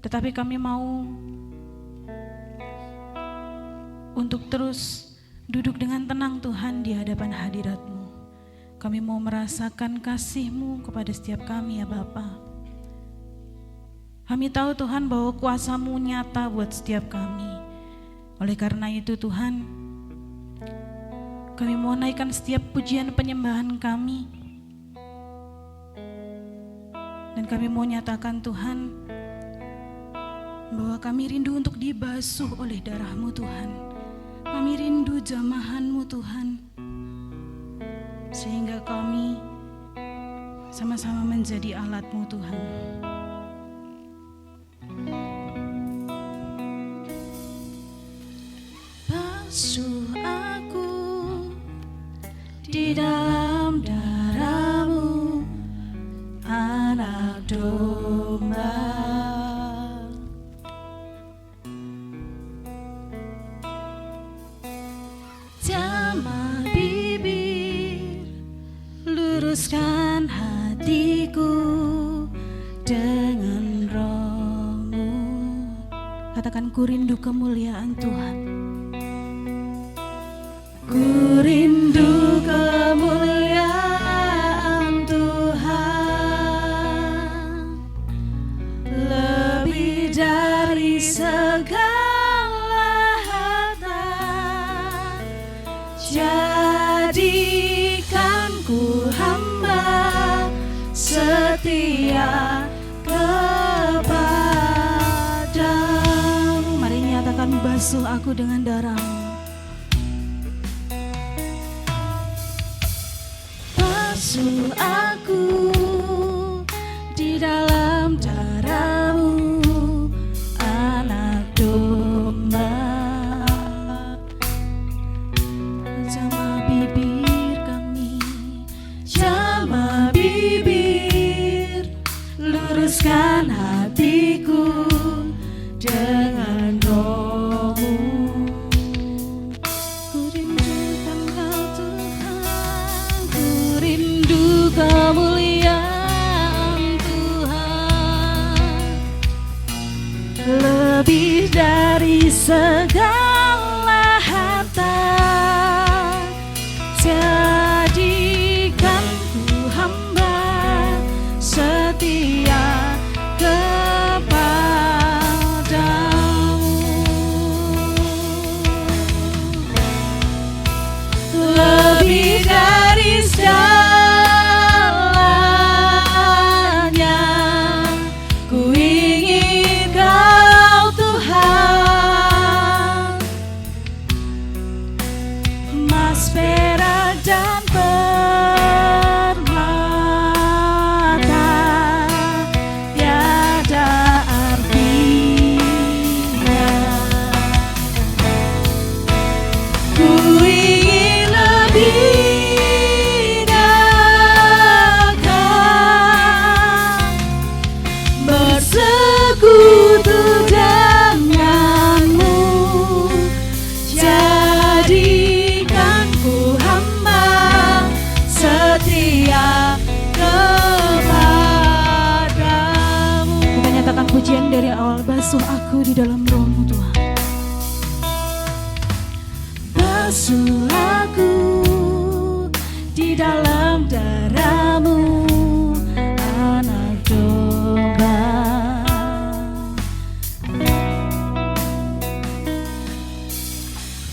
Tetapi kami mau untuk terus duduk dengan tenang Tuhan di hadapan hadirat-Mu. Kami mau merasakan kasih-Mu kepada setiap kami ya Bapa. Kami tahu Tuhan bahwa kuasa-Mu nyata buat setiap kami. Oleh karena itu Tuhan, kami mau naikkan setiap pujian penyembahan kami. Dan kami mau nyatakan Tuhan, bahwa kami rindu untuk dibasuh oleh darah-Mu Tuhan. Kami rindu jamahan-Mu Tuhan, sehingga kami sama-sama menjadi alat-Mu Tuhan. Basuh aku di dalam darah-Mu, Anak Domba. Jamah bibir, luruskan hatiku dengan Roh-Mu. Katakan, ku rindu kemuliaan Tuhan. Ku rindu kemuliaan Tuhan, lebih dari segala. Jadikan ku hamba setia kepadamu. Mari nyatakan, basuh aku dengan darah-Mu. Basuh aku di dalam darah-Mu, Anak Domba. Jamah bibir kami, jamah bibir, luruskan hatiku dengan Roh-Mu. Ku rindukan Kau Tuhan, ku rindu kemuliaan Tuhan, lebih dari segala harta. Jadikan ku hamba setia kepadamu, lebih dari segalanya. Ku ingin Kau Tuhan, emas perak dan permata tiada artinya. Ku ingin lebih dekat, bersekutu denganmu. Jadikan ku hamba setia kepadamu. Kita nyatakan pujian dari awal. Basuh aku di dalam Roh-Mu Tuhan. Basuh aku di dalam darah-Mu, Anak Domba.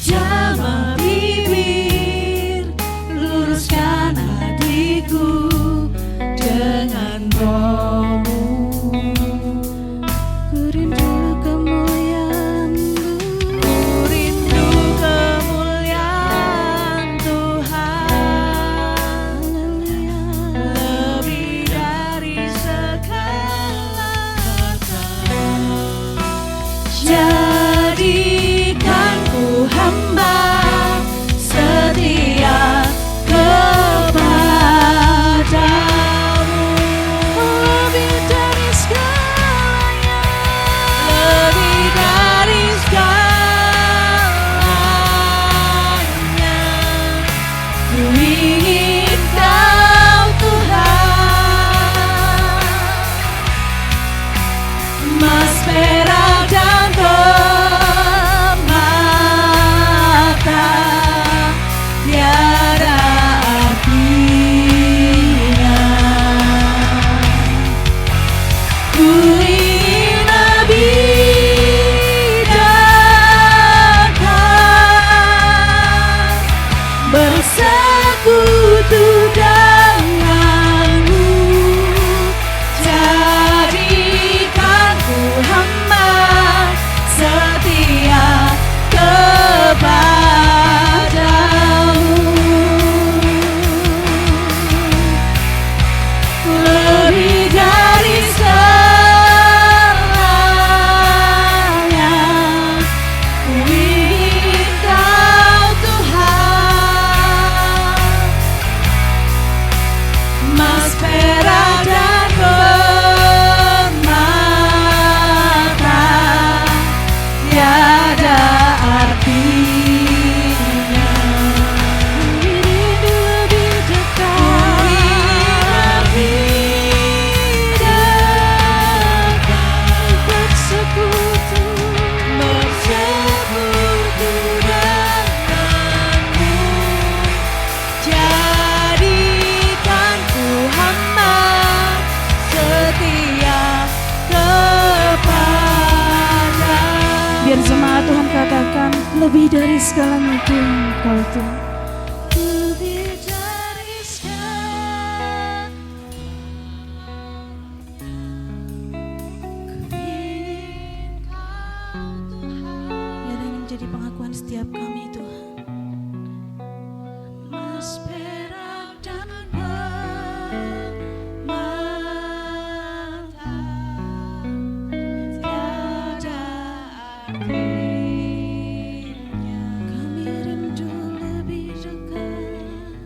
Jamah bibir, luruskan hatiku dengan Roh-Mu. Ku rindu kemuliaan-Mu, ku rindu kemuliaan perak dan permata, tiada artinya. Rindu lebih dekat, bersekutu denganmu. Jadikan ku hamba setia kepadamu. Biar jemaat Tuhan katakan, lebih dari segalanya itu Engkau Tuhan. Lebih dari segalanya, ku ingin Kau Tuhan. Biar ini menjadi pengakuan setiap kami Tuhan. Emas, perak, dan permata, tiada artinya. Kami rindu lebih dekat,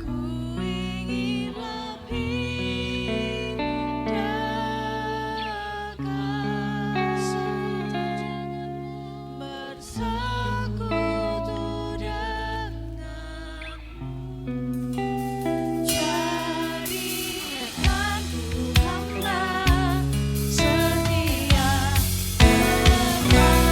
Ku ingin lebih dekat, bersekutu denganmu. Jadikan ku hamba setia kepadamu.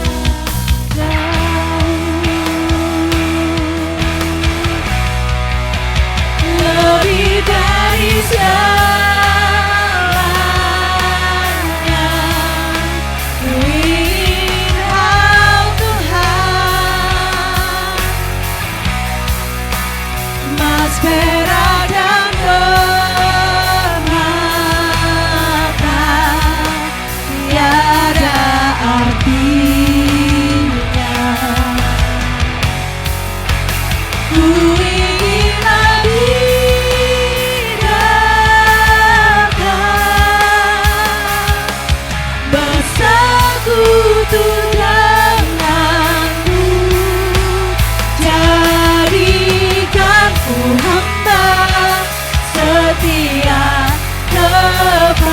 Lebih dari segalanya, ku ingin Kau Tuhan. Emas, perak, dan permata, tiada artinya. Ku ingin lebih dekat, bersekutu denganmu. Jadikan ku hamba setia kepadamu.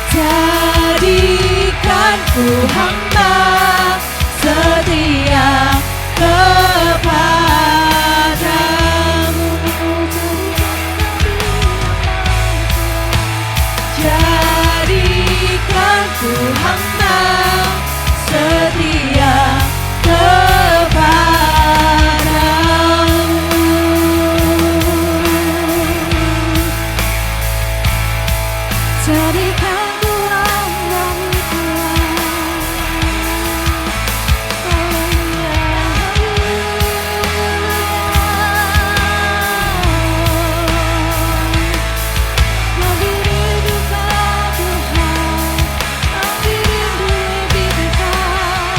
Jadikan ku hamba setia kepadamu. Jadikan ku hamba setia kepadamu. Jadikan ku hamba-Mu Tuhan. Haleluya, haleluya. Lebih rindu Kau Tuhan, lebih rindu lebih dekat.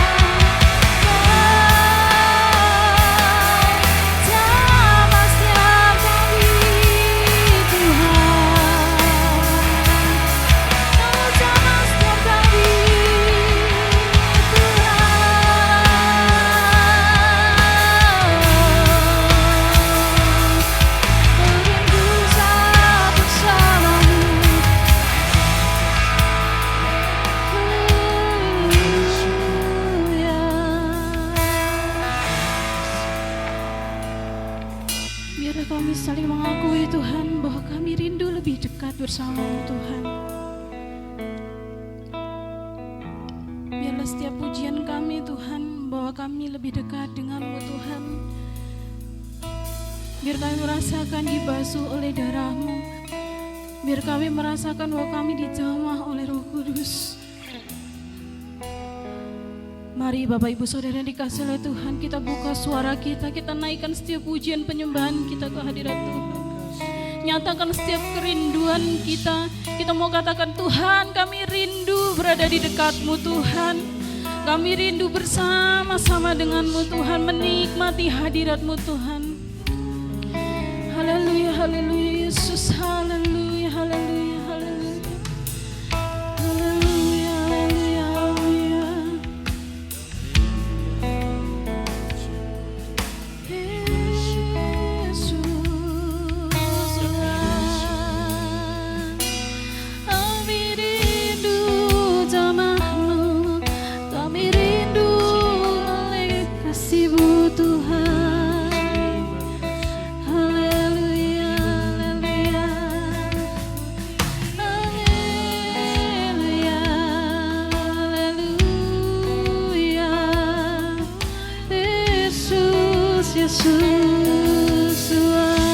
Jamah setiap kami Tuhan. Jamah setiap kami Tuhan. Rindu saat bersama-Mu. biarlah kami saling mengakui Tuhan bahwa kami rindu lebih dekat bersama-Mu Tuhan. Biarlah setiap pujian kami Tuhan bahwa kami lebih dekat dengan-Mu Tuhan. Biar kami merasakan dibasuh oleh darah-Mu. Biar kami merasakan bahwa kami dijamah oleh Roh Kudus. Mari Bapak Ibu Saudara yang dikasihi oleh Tuhan, kita buka suara kita, kita naikkan setiap pujian penyembahan kita ke hadirat Tuhan. Nyatakan setiap kerinduan kita. Kita mau katakan, Tuhan, kami rindu berada di dekat-Mu Tuhan. Kami rindu bersama-sama dengan-Mu Tuhan, menikmati hadirat-Mu Tuhan. Haleluya, haleluya Yesus, haleluya, haleluya, haleluya. Haleluya, haleluya, haleluya. kasih-Mu Tuhan. Haleluya, haleluya, haleluya, haleluya. Yesus, Yesus Tuhan.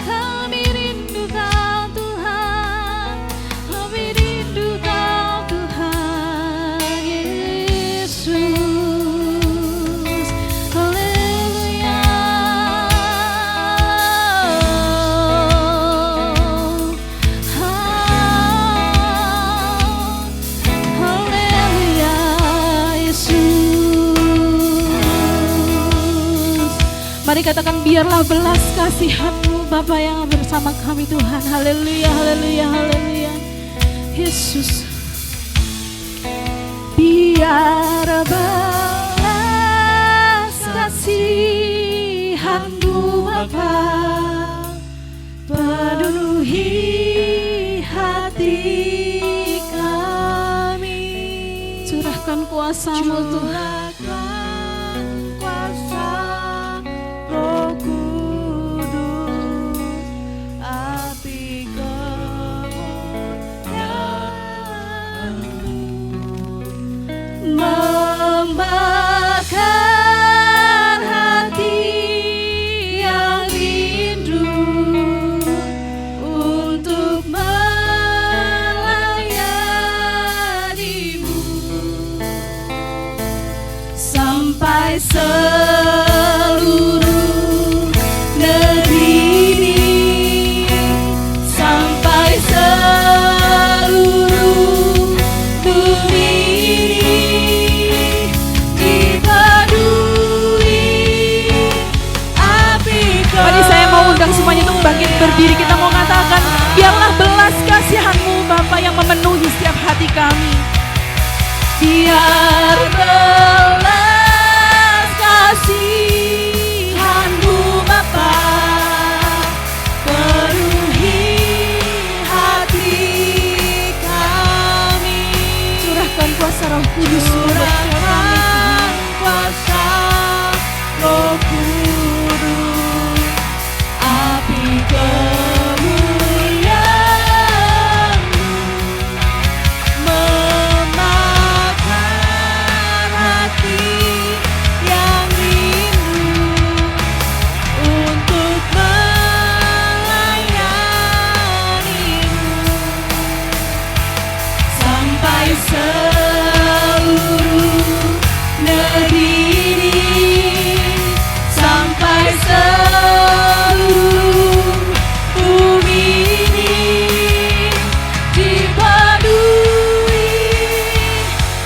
Kami rindu Kau Tuhan, kami rindu Kau Tuhan Yesus. Haleluya. Haleluya Yesus. Mari katakan, biarlah belas kasihan-Mu Bapa yang bersama kami Tuhan. Haleluya, haleluya, haleluya. Yesus. Biar belas kasihan-Mu Bapa penuhi hati kami. Curahkan kuasa-Mu Tuhan. kuasa Roh Kudus, api kemuliaan-Mu membakar hati yang rindu untuk melayani-Mu sampai seluruh negeri ini, sampai seluruh bumi ini dipenuhi api kemuliaan. Mari saya mau undang semuanya untuk bangkit berdiri. Kita mau katakan, biarlah belas kasihan-Mu Bapa yang memenuhi setiap hati kami. Biar belas kasihan-Mu Bapa penuhi hati kami. Curahkan kuasa Roh Kudus-Mu buat kami. Curahkan kuasa Roh Kudus, api kemuliaan-Mu membakar hati yang rindu untuk melayani-Mu sampai seluruh negeri ini, sampai seluruh bumi ini dipenuhi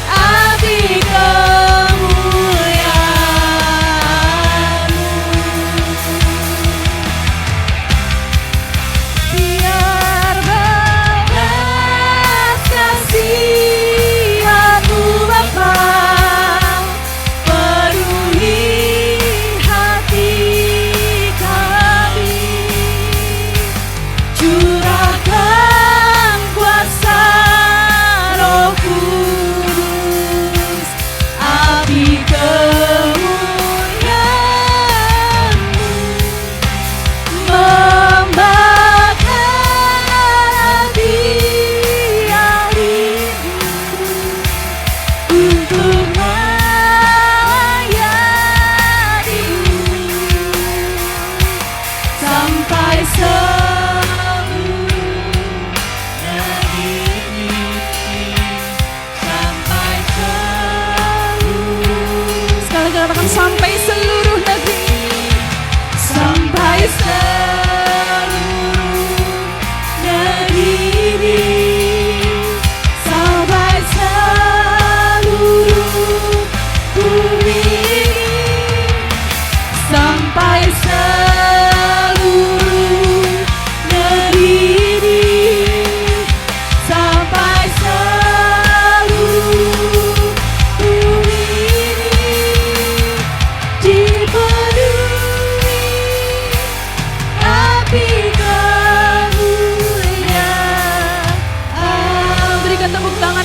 api kemuliaan-Mu. Biar belas kasihan-Mu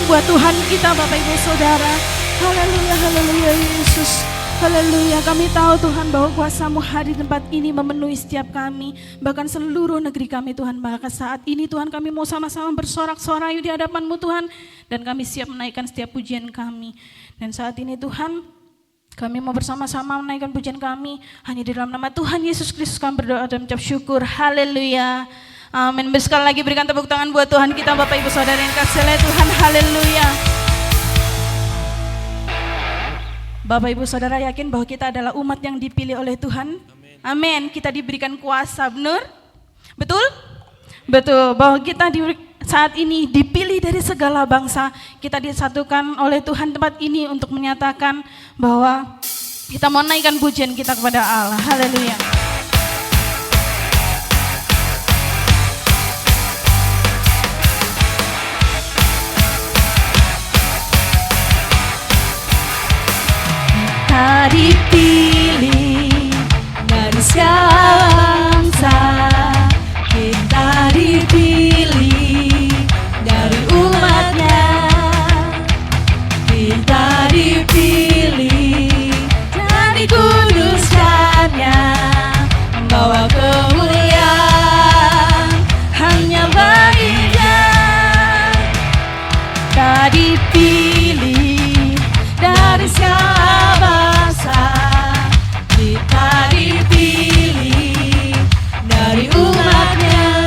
buat Tuhan kita Bapak Ibu Saudara. Haleluya, haleluya Yesus. Haleluya, kami tahu Tuhan bahwa kuasa-Mu hadir di tempat ini memenuhi setiap kami, bahkan seluruh negeri kami Tuhan. Bahkan saat ini Tuhan kami mau sama-sama bersorak-sorai di hadapan-Mu Tuhan, dan kami siap menaikkan setiap pujian kami. Dan saat ini Tuhan, kami mau bersama-sama menaikkan pujian kami hanya di dalam nama Tuhan Yesus Kristus kami berdoa dan mengucap syukur. Haleluya. Amin. Sekali lagi berikan tepuk tangan buat Tuhan kita Bapak Ibu Saudara yang kasih oleh Tuhan. Haleluya. Bapak Ibu Saudara yakin bahwa kita adalah umat yang dipilih oleh Tuhan? Amin. Kita diberikan kuasa, benar? Betul? Betul, bahwa kita saat ini dipilih dari segala bangsa. Kita disatukan oleh Tuhan tempat ini untuk menyatakan bahwa kita mau naikkan pujian kita kepada Allah. Haleluya. Kita dipilih dari segala bangsa, kita dipilih dari umatnya, kita dipilih dan dikuduskannya, membawa kemuliaan hanya bagi-Nya. Kita dipilih dari segala kita dipilih dari umatnya,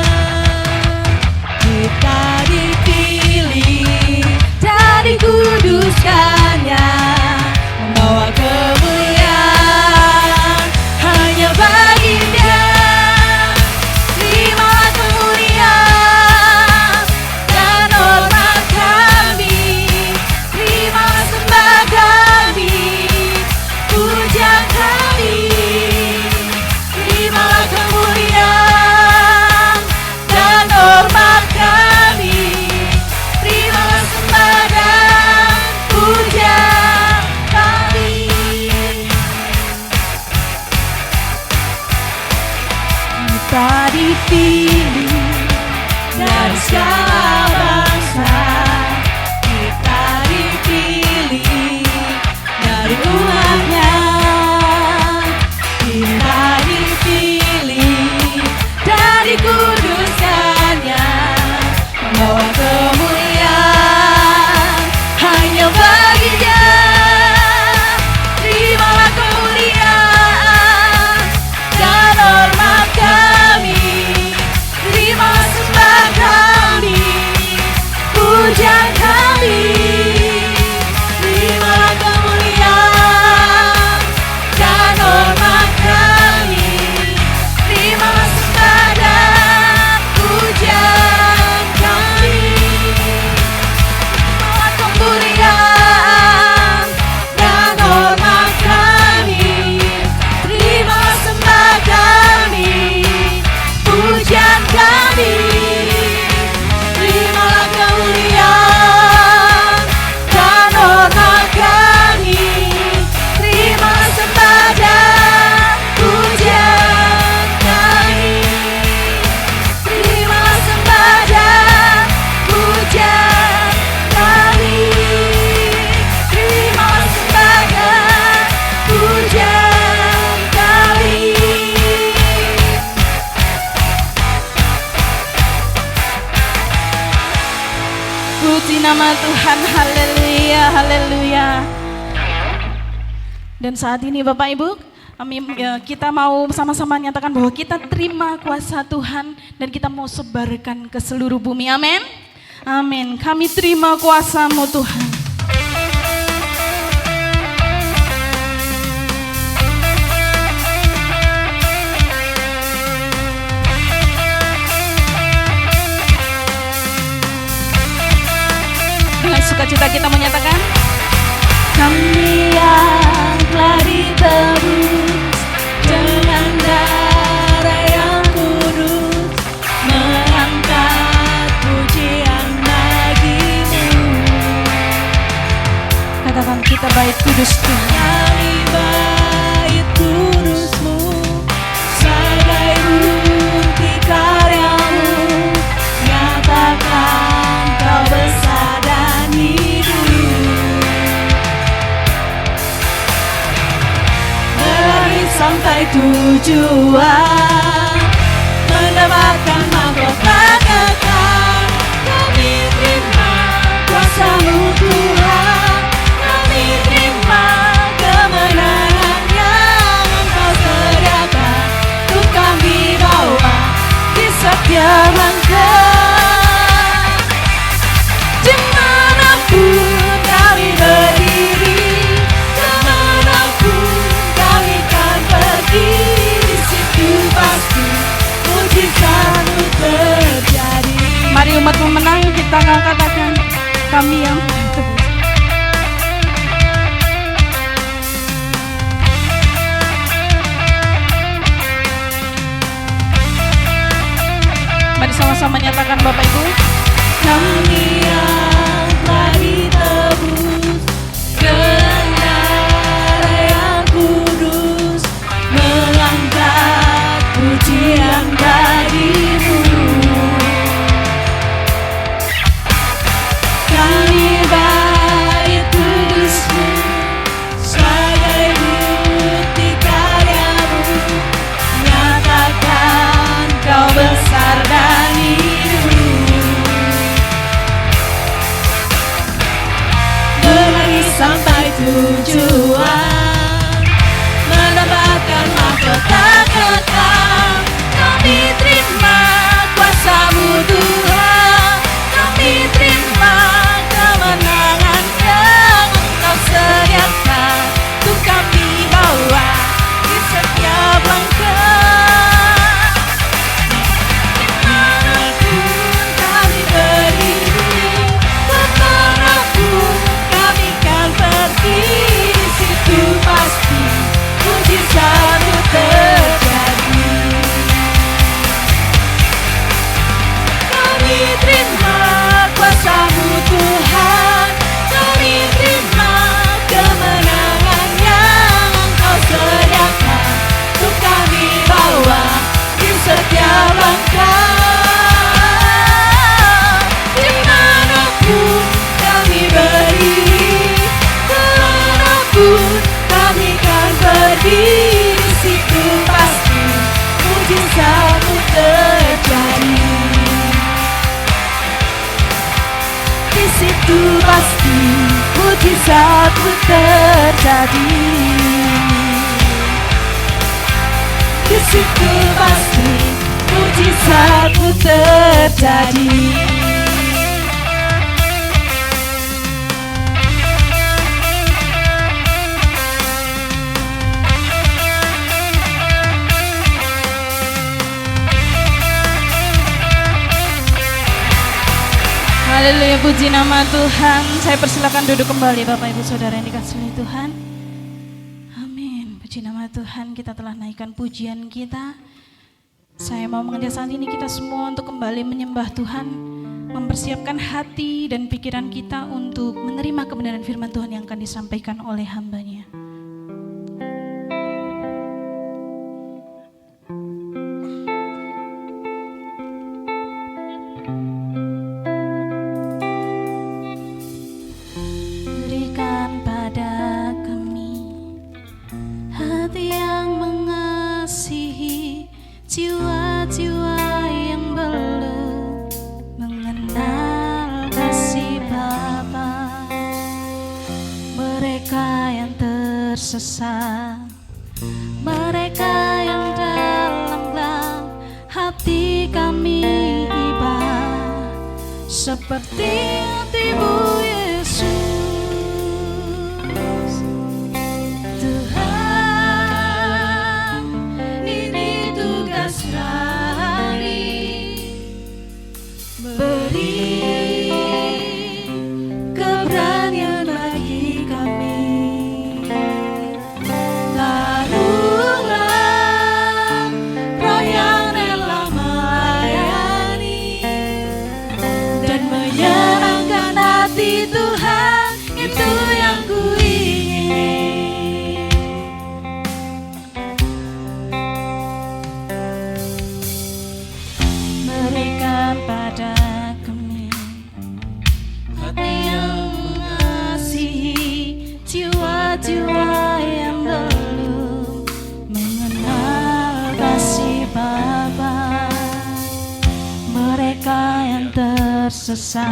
kita dipilih dan dikuduskannya, membawa kemuliaan hanya bagi-Nya. Terimalah kemuliaan dan hormat kami, terimalah sembah kami, pujian kami, terimalah kemuliaan dan hormat kami, terimalah sembah dan pujian kami. Kita dipilih dari segala bangsa, kita dipilih dari umatnya, kita dipilih dan dikuduskannya, membawa kemuliaan hanya bagi-Nya. Terimalah kemuliaan dan hormat kami, terimalah sembah kami, pujian kami, terimalah kemuliaan dan hormat kami, terimalah sembah dan pujian kami, terimalah kemuliaan dan hormat kami, terimalah sembah kami, pujian kami, terimalah kemuliaan dan hormat kami, terimalah sembah dan pujian kami, terimalah sembah dan pujian kami, terimalah sembah dan pujian kami. Puji nama Tuhan, haleluya, haleluya. Dan saat ini Bapak Ibu, kita mau sama-sama nyatakan bahwa kita terima kuasa Tuhan dan kita mau sebarkan ke seluruh bumi, amin. Amin, kami terima kuasa-Mu Tuhan. Dengan sukacita kita menyatakan, Kami yang telah ditebus dengan darah yang kudus, mengangkat pujian bagi-Mu. katakan kita baik kudus Tuhan. Kami bait kudus-Mu, sebagai bukti karya-Mu, nyatakan Kau besar dan hidup. tujuan mendapatkan mahkota kekal. Kami terima kuasa-Mu Tuhan, kami terima kemenangan yang Engkau sediakan untuk kami bawa di setiap langkah. Dimanapun kami berdiri, kemanapun kami kan pergi, di situ pasti mujizat-Mu terjadi. Mari umat pemenang kita katakan, kami yang tebus. Mari sama-sama nyatakan Bapak Ibu. Kami yang telah ditebus dengan darah yang kudus, mengangkat pujian bagi-Mu. Kami bait kudus-Mu sebagai bukti karya-Mu, nyatakan Kau besar dan hidup. Berlari sampai tujuan, mendapatkan mahkota kekal. Kami terima kuasa-Mu Tuhan, kami terima kemenangan yang Engkau sediakan untuk kami bawa di setiap langkah. Dimanapun kami berdiri, kemanapun kami kan pergi, di situ pasti mujizat-Mu terjadi. Kami terima kuasa-Mu Tuhan, kami terima kemenangan yang Engkau sediakan untuk kami bawa di setiap langkah. Dimanapun kami berdiri, kemanapun kami kan pergi, di situ pasti mujizat-Mu terjadi. Di situ pasti mujizat-Mu terjadi. Di situ pasti mujizat-Mu terjadi. Haleluya, puji nama Tuhan. Saya persilakan duduk kembali Bapak Ibu Saudara yang dikasihi oleh Tuhan. Amin. Puji nama Tuhan, kita telah naikkan pujian kita. Saya mau mengajak saat ini kita semua untuk kembali menyembah Tuhan, mempersiapkan hati dan pikiran kita untuk menerima kebenaran firman Tuhan yang akan disampaikan oleh hamba-Nya. Berikan pada kami hati yang mengasihi, jiwa-jiwa yang belum mengenal kasih Bapa. Mereka yang tersesat, mereka yang dalam gelap, hati kami iba seperti hati-Mu Yesus. Tuhan, ini tugas kami, beri keberanian bagi kami. Taruhlah roh yang rela melayani dan menyenangkan hati Tuhan. tersesat.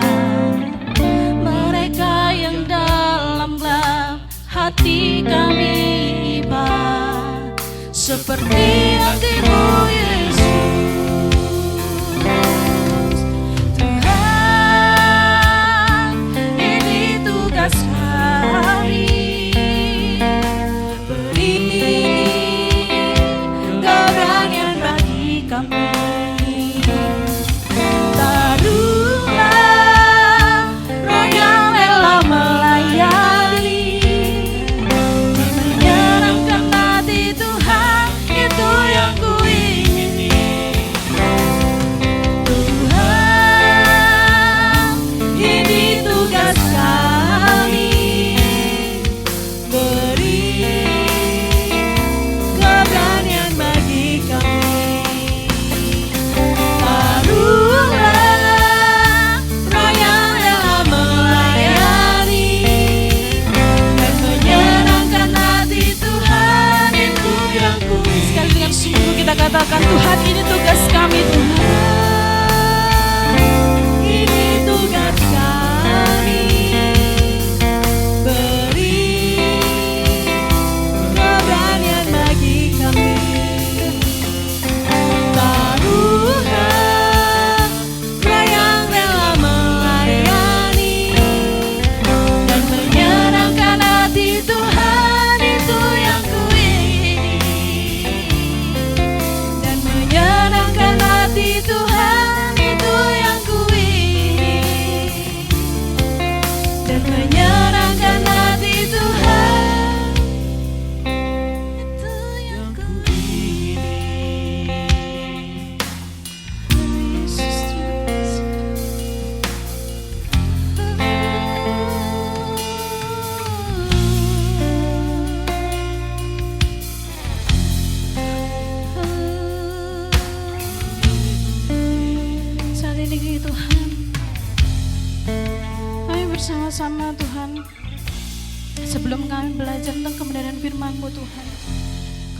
Mereka yang dalam gelap hati kami iba, seperti hatimu Yesus. Tuhan, ini tugas kami, beri keberanian bagi kami. Taruhlah roh yang rela melayani, menyenangkan hati Tuhan, itu yang ku ingini. Tuhan, ini tugas kami, beri keberanian bagi kami. Taruhlah roh yang rela melayani dan menyenangkan hati Tuhan, itu yang ku ingini. Sekali dengan sungguh kita katakan, Tuhan, ini tugas kami. Tuhan, ini tugas kami, beri keberanian bagi kami. Taruhlah roh yang rela melayani dan menyenangkan hati Tuhan, itu yang ku ingini. Dan menyenangkan hati Tuhan, itu yang ku ingini. Dan menyenangkan hati Tuhan, itu yang ku ingini. Yesus, terima kasih. Saat ini Tuhan, kami bersama-sama Tuhan, sebelum kami belajar tentang kebenaran firman-Mu Tuhan,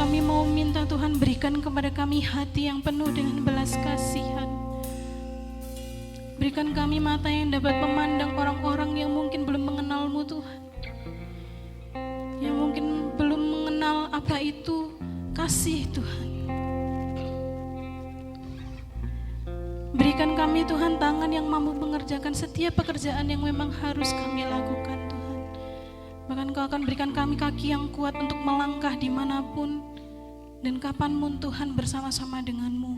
kami mau minta Tuhan berikan kepada kami hati yang penuh dengan belas kasihan. Berikan kami mata yang dapat memandang orang-orang yang mungkin belum mengenal-Mu Tuhan, yang mungkin belum mengenal apa itu kasih Tuhan. Berikan kami Tuhan tangan yang mampu mengerjakan setiap pekerjaan yang memang harus kami lakukan Tuhan. Bahkan Kau akan berikan kami kaki yang kuat untuk melangkah dimanapun dan kapanpun Tuhan bersama-sama dengan-Mu.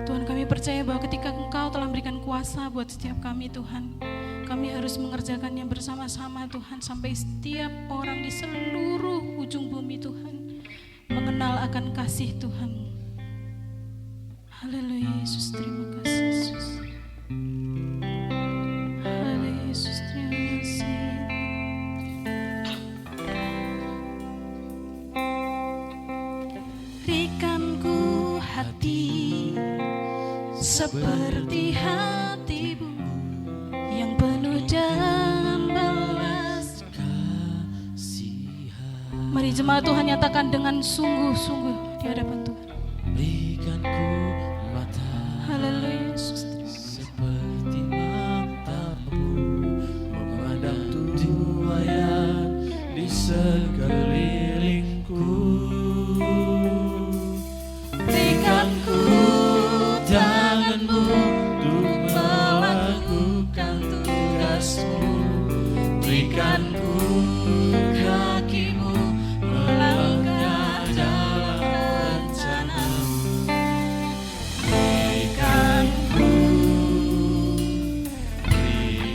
Tuhan, kami percaya bahwa ketika Engkau telah memberikan kuasa buat setiap kami Tuhan, kami harus mengerjakannya bersama-sama Tuhan, sampai setiap orang di seluruh ujung bumi Tuhan mengenal akan kasih Tuhan. Haleluya Yesus, terima kasih Yesus. Haleluya Yesus, terima kasih. Berikan ku hati seperti hati-Mu yang penuh dengan belas kasihan. Mari jemaat Tuhan nyatakan dengan sungguh-sungguh di hadapan Tuhan. Berikan ku mata, Haleluya Yesus. seperti mata-Mu memandang tuayan di sekelilingku. Berikan ku Tangan-Mu untuk melakukan tugas-Mu. Berikan ku kaki-Mu melangkah dalam rencana-Mu. Berikan ku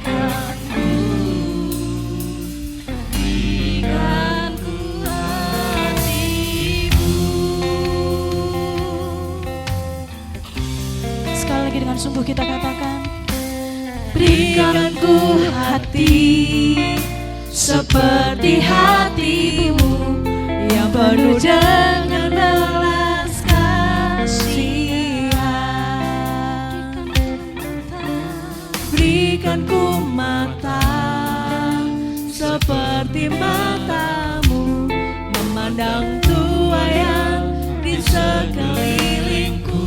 hati-Mu. Sekali lagi dengan sungguh kita katakan, Berikan ku hati seperti hati-Mu yang penuh dengan belas kasihan. Berikan ku mata seperti mata-Mu memandang tuayan di sekelilingku.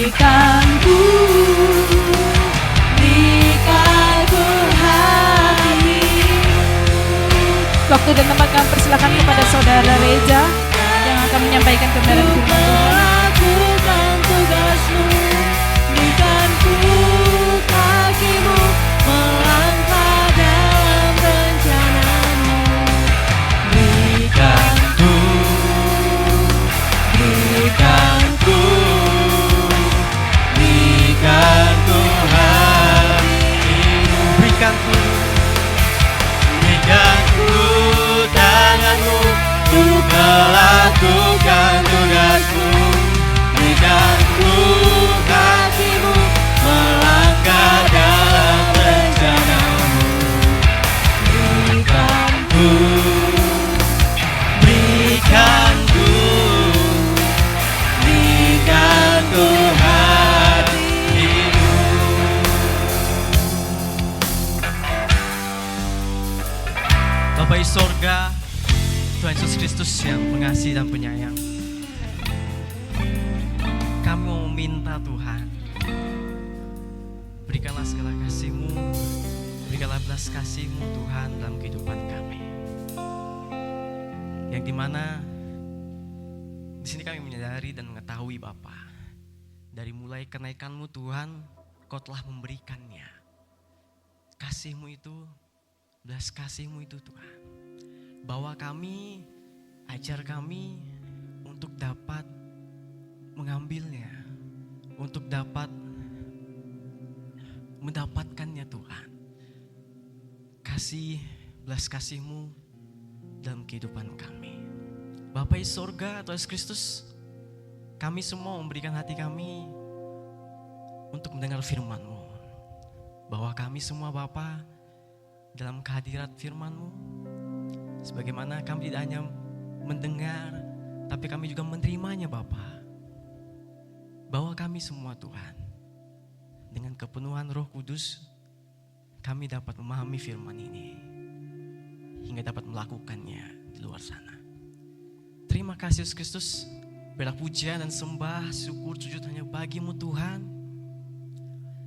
berikan ku hati. Waktu dan tempat kami persilakan kepada saudara Reza yang akan menyampaikan kebenaran firman Tuhan. Melakukan tugasmu, berikan ku kakimu, melangkah dalam rencanamu. Berikan ku hatimu, berikan ku tanganmu untuk melakukan tugasmu, berikan ku kakimu, melangkah dalam rencanamu. Berikan ku hatimu. Bapa di sorga, Tuhan Yesus Kristus yang mengasihi dan penyayang, kami mau meminta Tuhan, berikanlah segala kasih-Mu, berikanlah belas kasih-Mu Tuhan dalam kehidupan kami. Yang dimana di sini kami menyadari dan mengetahui Bapa, dari mulai kenaikan-Mu Tuhan, Kau telah memberikannya. Kasih-Mu itu, belas kasih-Mu itu Tuhan, bawa kami, ajar kami untuk dapat mengambilnya, untuk dapat mendapatkannya Tuhan. Kasih, belas kasih-Mu dalam kehidupan kami. Bapa di sorga, Tuhan Yesus Kristus, kami semua memberikan hati kami untuk mendengar firman-Mu. Bahwa kami semua Bapa dalam kehadirat firman-Mu, sebagaimana kami tidak hanya mendengar, tapi kami juga menerimanya Bapa. Bahwa kami semua Tuhan, dengan kepenuhan Roh Kudus, kami dapat memahami firman ini, hingga dapat melakukannya di luar sana. Terima kasih Yesus Kristus, bela pujian dan sembah, syukur, sujud hanya bagi-Mu Tuhan.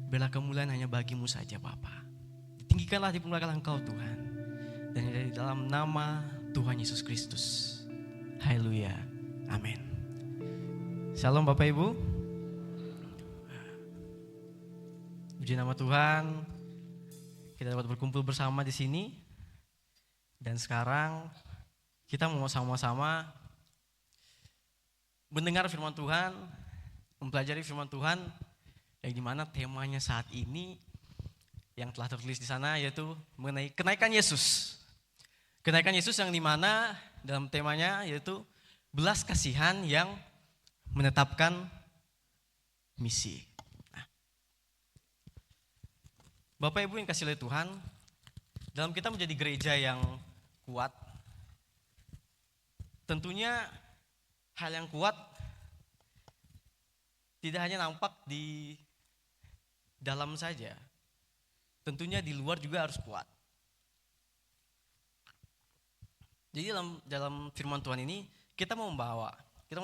Bela kemuliaan hanya bagi-Mu saja Bapa. Ditinggikanlah, dimuliakanlah Engkau Tuhan. Dan dari dalam nama Tuhan Yesus Kristus. Haleluya. Amin. Shalom Bapak Ibu. Puji nama Tuhan. Kita dapat berkumpul bersama di sini. Dan sekarang kita mau sama-sama mendengar firman Tuhan, mempelajari firman Tuhan, yang dimana temanya saat ini yang telah tertulis di sana yaitu mengenai kenaikan Yesus. Kenaikan Yesus yang dimana dalam temanya yaitu belas kasihan yang menetapkan misi. Nah, Bapak Ibu yang kasih oleh Tuhan, dalam kita menjadi gereja yang kuat, tentunya hal yang kuat tidak hanya nampak di dalam saja, tentunya di luar juga harus kuat. Jadi dalam firman Tuhan ini kita mau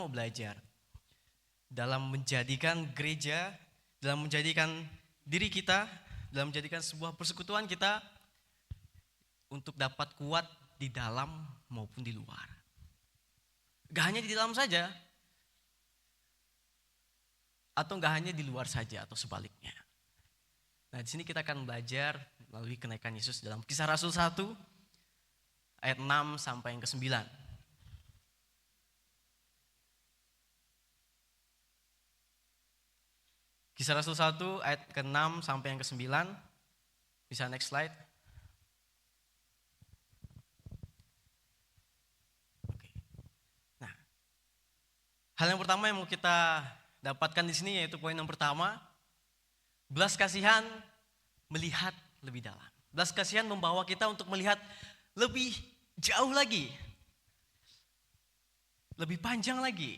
belajar dalam menjadikan gereja, dalam menjadikan diri kita, dalam menjadikan sebuah persekutuan kita untuk dapat kuat di dalam maupun di luar. Gak hanya di dalam saja, atau gak hanya di luar saja atau sebaliknya. Nah, di sini kita akan belajar melalui kenaikan Yesus dalam Kisah Rasul 1 ayat 6 sampai yang ke-9. Kisah Rasul 1 ayat ke-6 sampai yang ke-9. Bisa next slide. Oke. Nah, hal yang pertama yang mau kita dapatkan di sini yaitu poin yang pertama, belas kasihan melihat lebih dalam. Belas kasihan membawa kita untuk melihat lebih jauh lagi, lebih panjang lagi.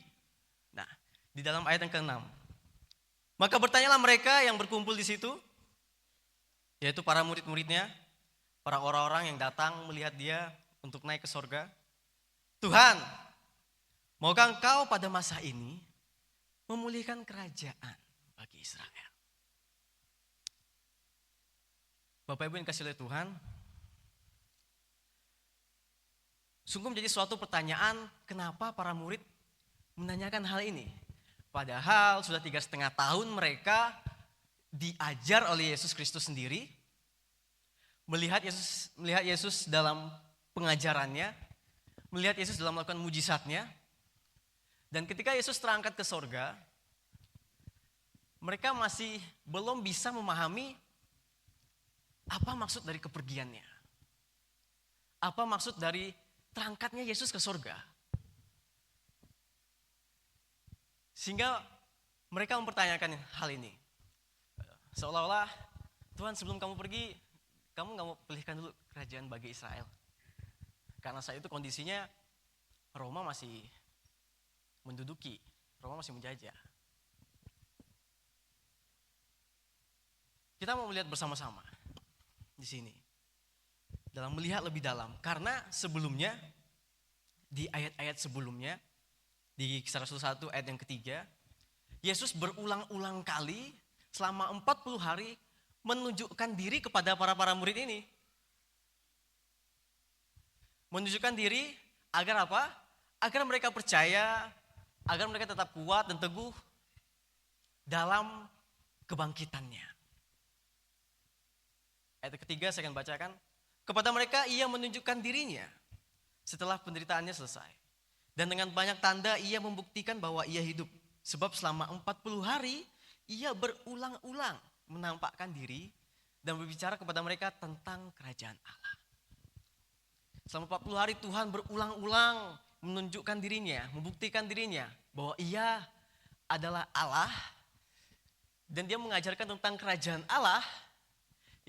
Nah, di dalam ayat yang ke-6, maka bertanyalah mereka yang berkumpul di situ, yaitu para murid-muridnya, para orang-orang yang datang melihat dia untuk naik ke sorga. Tuhan, maukah Engkau pada masa ini memulihkan kerajaan? bagi Israel. Bapak Ibu yang dikasihi oleh Tuhan, sungguh menjadi suatu pertanyaan kenapa para murid menanyakan hal ini. Padahal sudah 3,5 tahun mereka diajar oleh Yesus Kristus sendiri, melihat Yesus dalam pengajarannya, melihat Yesus dalam melakukan mujizatnya. Dan ketika Yesus terangkat ke sorga, mereka masih belum bisa memahami apa maksud dari kepergiannya. Apa maksud dari terangkatnya Yesus ke sorga. Sehingga mereka mempertanyakan hal ini. Seolah-olah, Tuhan sebelum kamu pergi, kamu gak mau pilihkan dulu kerajaan bagi Israel. Karena saat itu kondisinya Roma masih menduduki, Roma masih menjajah. Kita mau melihat bersama-sama di sini. Dalam melihat lebih dalam. Karena sebelumnya, di ayat-ayat sebelumnya, di Kisah Rasul 1 ayat yang ketiga, Yesus berulang-ulang kali selama 40 hari menunjukkan diri kepada para murid ini. Menunjukkan diri agar apa? Agar mereka percaya, agar mereka tetap kuat dan teguh dalam kebangkitannya. Ayat ketiga saya akan bacakan. Kepada mereka ia menunjukkan dirinya setelah penderitaannya selesai. Dan dengan banyak tanda ia membuktikan bahwa ia hidup. Sebab selama 40 hari ia berulang-ulang menampakkan diri dan berbicara kepada mereka tentang kerajaan Allah. Selama 40 hari Tuhan berulang-ulang menunjukkan dirinya, membuktikan dirinya bahwa ia adalah Allah. Dan dia mengajarkan tentang kerajaan Allah.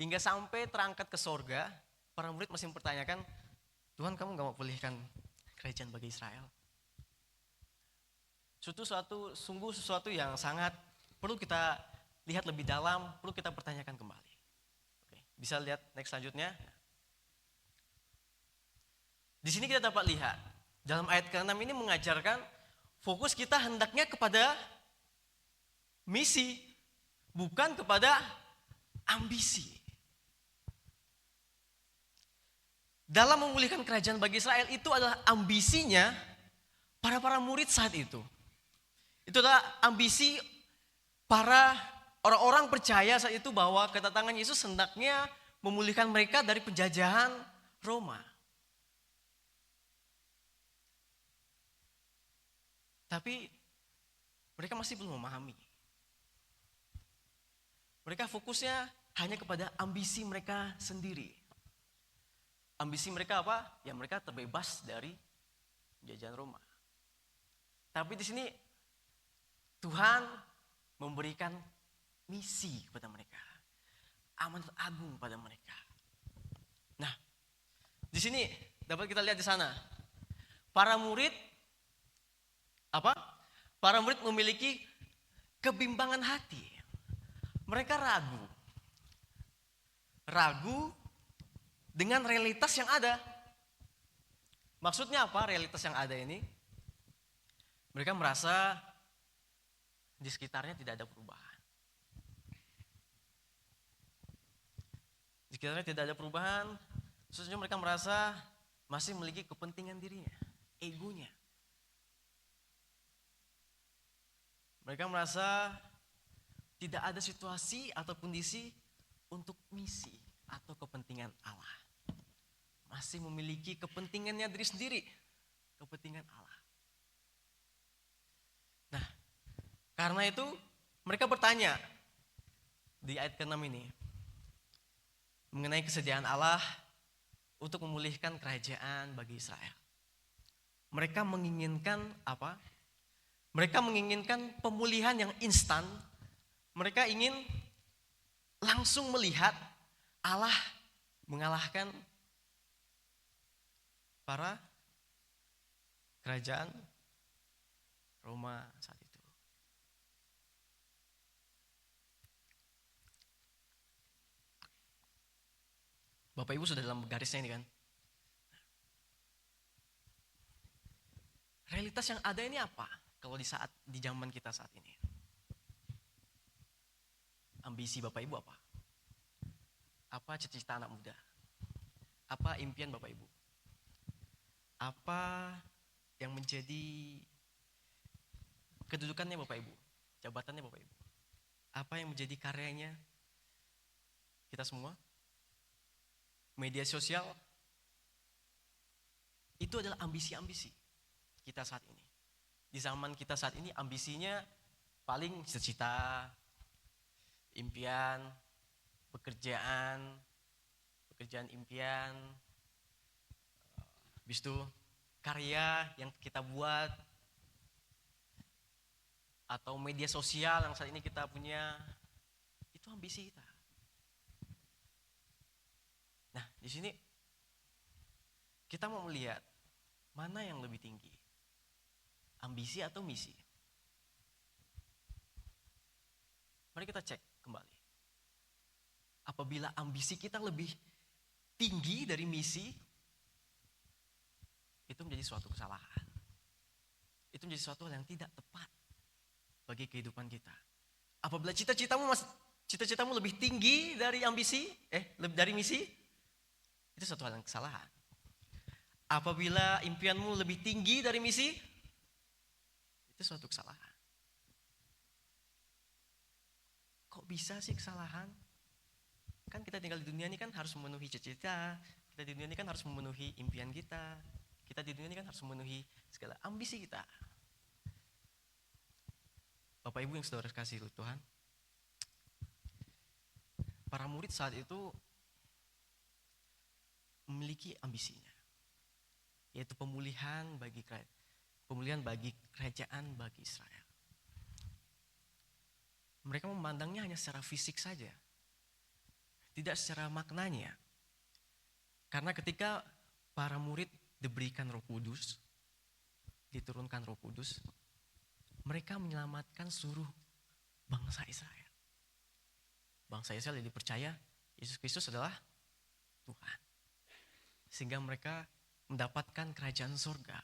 Hingga sampai terangkat ke sorga, para murid masih mempertanyakan, Tuhan kamu gak mau pulihkan kerajaan bagi Israel? Sungguh sesuatu yang sangat perlu kita lihat lebih dalam, perlu kita pertanyakan kembali. Oke, bisa lihat next selanjutnya. Di sini kita dapat lihat, dalam ayat ke-6 ini mengajarkan fokus kita hendaknya kepada misi, bukan kepada ambisi. Dalam memulihkan kerajaan bagi Israel itu adalah ambisinya para murid saat itu. Itu adalah ambisi para orang-orang percaya saat itu bahwa kedatangan Yesus hendaknya memulihkan mereka dari penjajahan Roma. Tapi mereka masih belum memahami. Mereka fokusnya hanya kepada ambisi mereka sendiri. Ambisi mereka apa? Ya mereka terbebas dari penjajahan Roma. Tapi di sini Tuhan memberikan misi kepada mereka. Amanat agung pada mereka. Nah, di sini dapat kita lihat di sana. Para murid memiliki kebimbangan hati. Mereka ragu dengan realitas yang ada. Maksudnya apa realitas yang ada ini? Mereka merasa di sekitarnya tidak ada perubahan. Di sekitarnya tidak ada perubahan, khususnya mereka merasa masih memiliki kepentingan dirinya, egonya. Mereka merasa tidak ada situasi atau kondisi untuk misi atau kepentingan Allah. Masih memiliki kepentingannya diri sendiri, kepentingan Allah. Nah, karena itu mereka bertanya di ayat ke-6 ini mengenai kesediaan Allah untuk memulihkan kerajaan bagi Israel. Mereka menginginkan apa? Mereka menginginkan pemulihan yang instan. Mereka ingin langsung melihat Allah mengalahkan para kerajaan Roma saat itu. Bapak Ibu sudah dalam garisnya ini kan? Realitas yang ada ini apa? Kalau di zaman kita saat ini. ambisi Bapak Ibu apa? Apa cita-cita anak muda? Apa impian Bapak Ibu? Apa yang menjadi kedudukannya Bapak Ibu? Jabatannya Bapak Ibu? Apa yang menjadi karyanya kita semua? Media sosial? Itu adalah ambisi-ambisi kita saat ini. Di zaman kita saat ini ambisinya paling cita-cita, impian, pekerjaan impian, habis itu karya yang kita buat, atau media sosial yang saat ini kita punya, itu ambisi kita. Nah, di sini kita mau melihat mana yang lebih tinggi, ambisi atau misi. Mari kita cek kembali. Apabila ambisi kita lebih tinggi dari misi, itu menjadi suatu kesalahan. Itu menjadi suatu hal yang tidak tepat bagi kehidupan kita. Apabila cita-citamu lebih tinggi dari dari misi, itu suatu hal yang kesalahan. Apabila impianmu lebih tinggi dari misi, itu suatu kesalahan. Kok bisa sih kesalahan? Kan kita tinggal di dunia ini kan harus memenuhi cita-cita, kita di dunia ini kan harus memenuhi impian kita di dunia ini kan harus memenuhi segala ambisi kita. Bapak Ibu yang saudara kasih Tuhan, para murid saat itu memiliki ambisinya, yaitu pemulihan bagi kerajaan bagi Israel. Mereka memandangnya hanya secara fisik saja, tidak secara maknanya. Karena ketika para murid diberikan Roh Kudus, diturunkan Roh Kudus, mereka menyelamatkan seluruh bangsa Israel. Bangsa Israel yang dipercaya Yesus Kristus adalah Tuhan. Sehingga mereka mendapatkan kerajaan surga.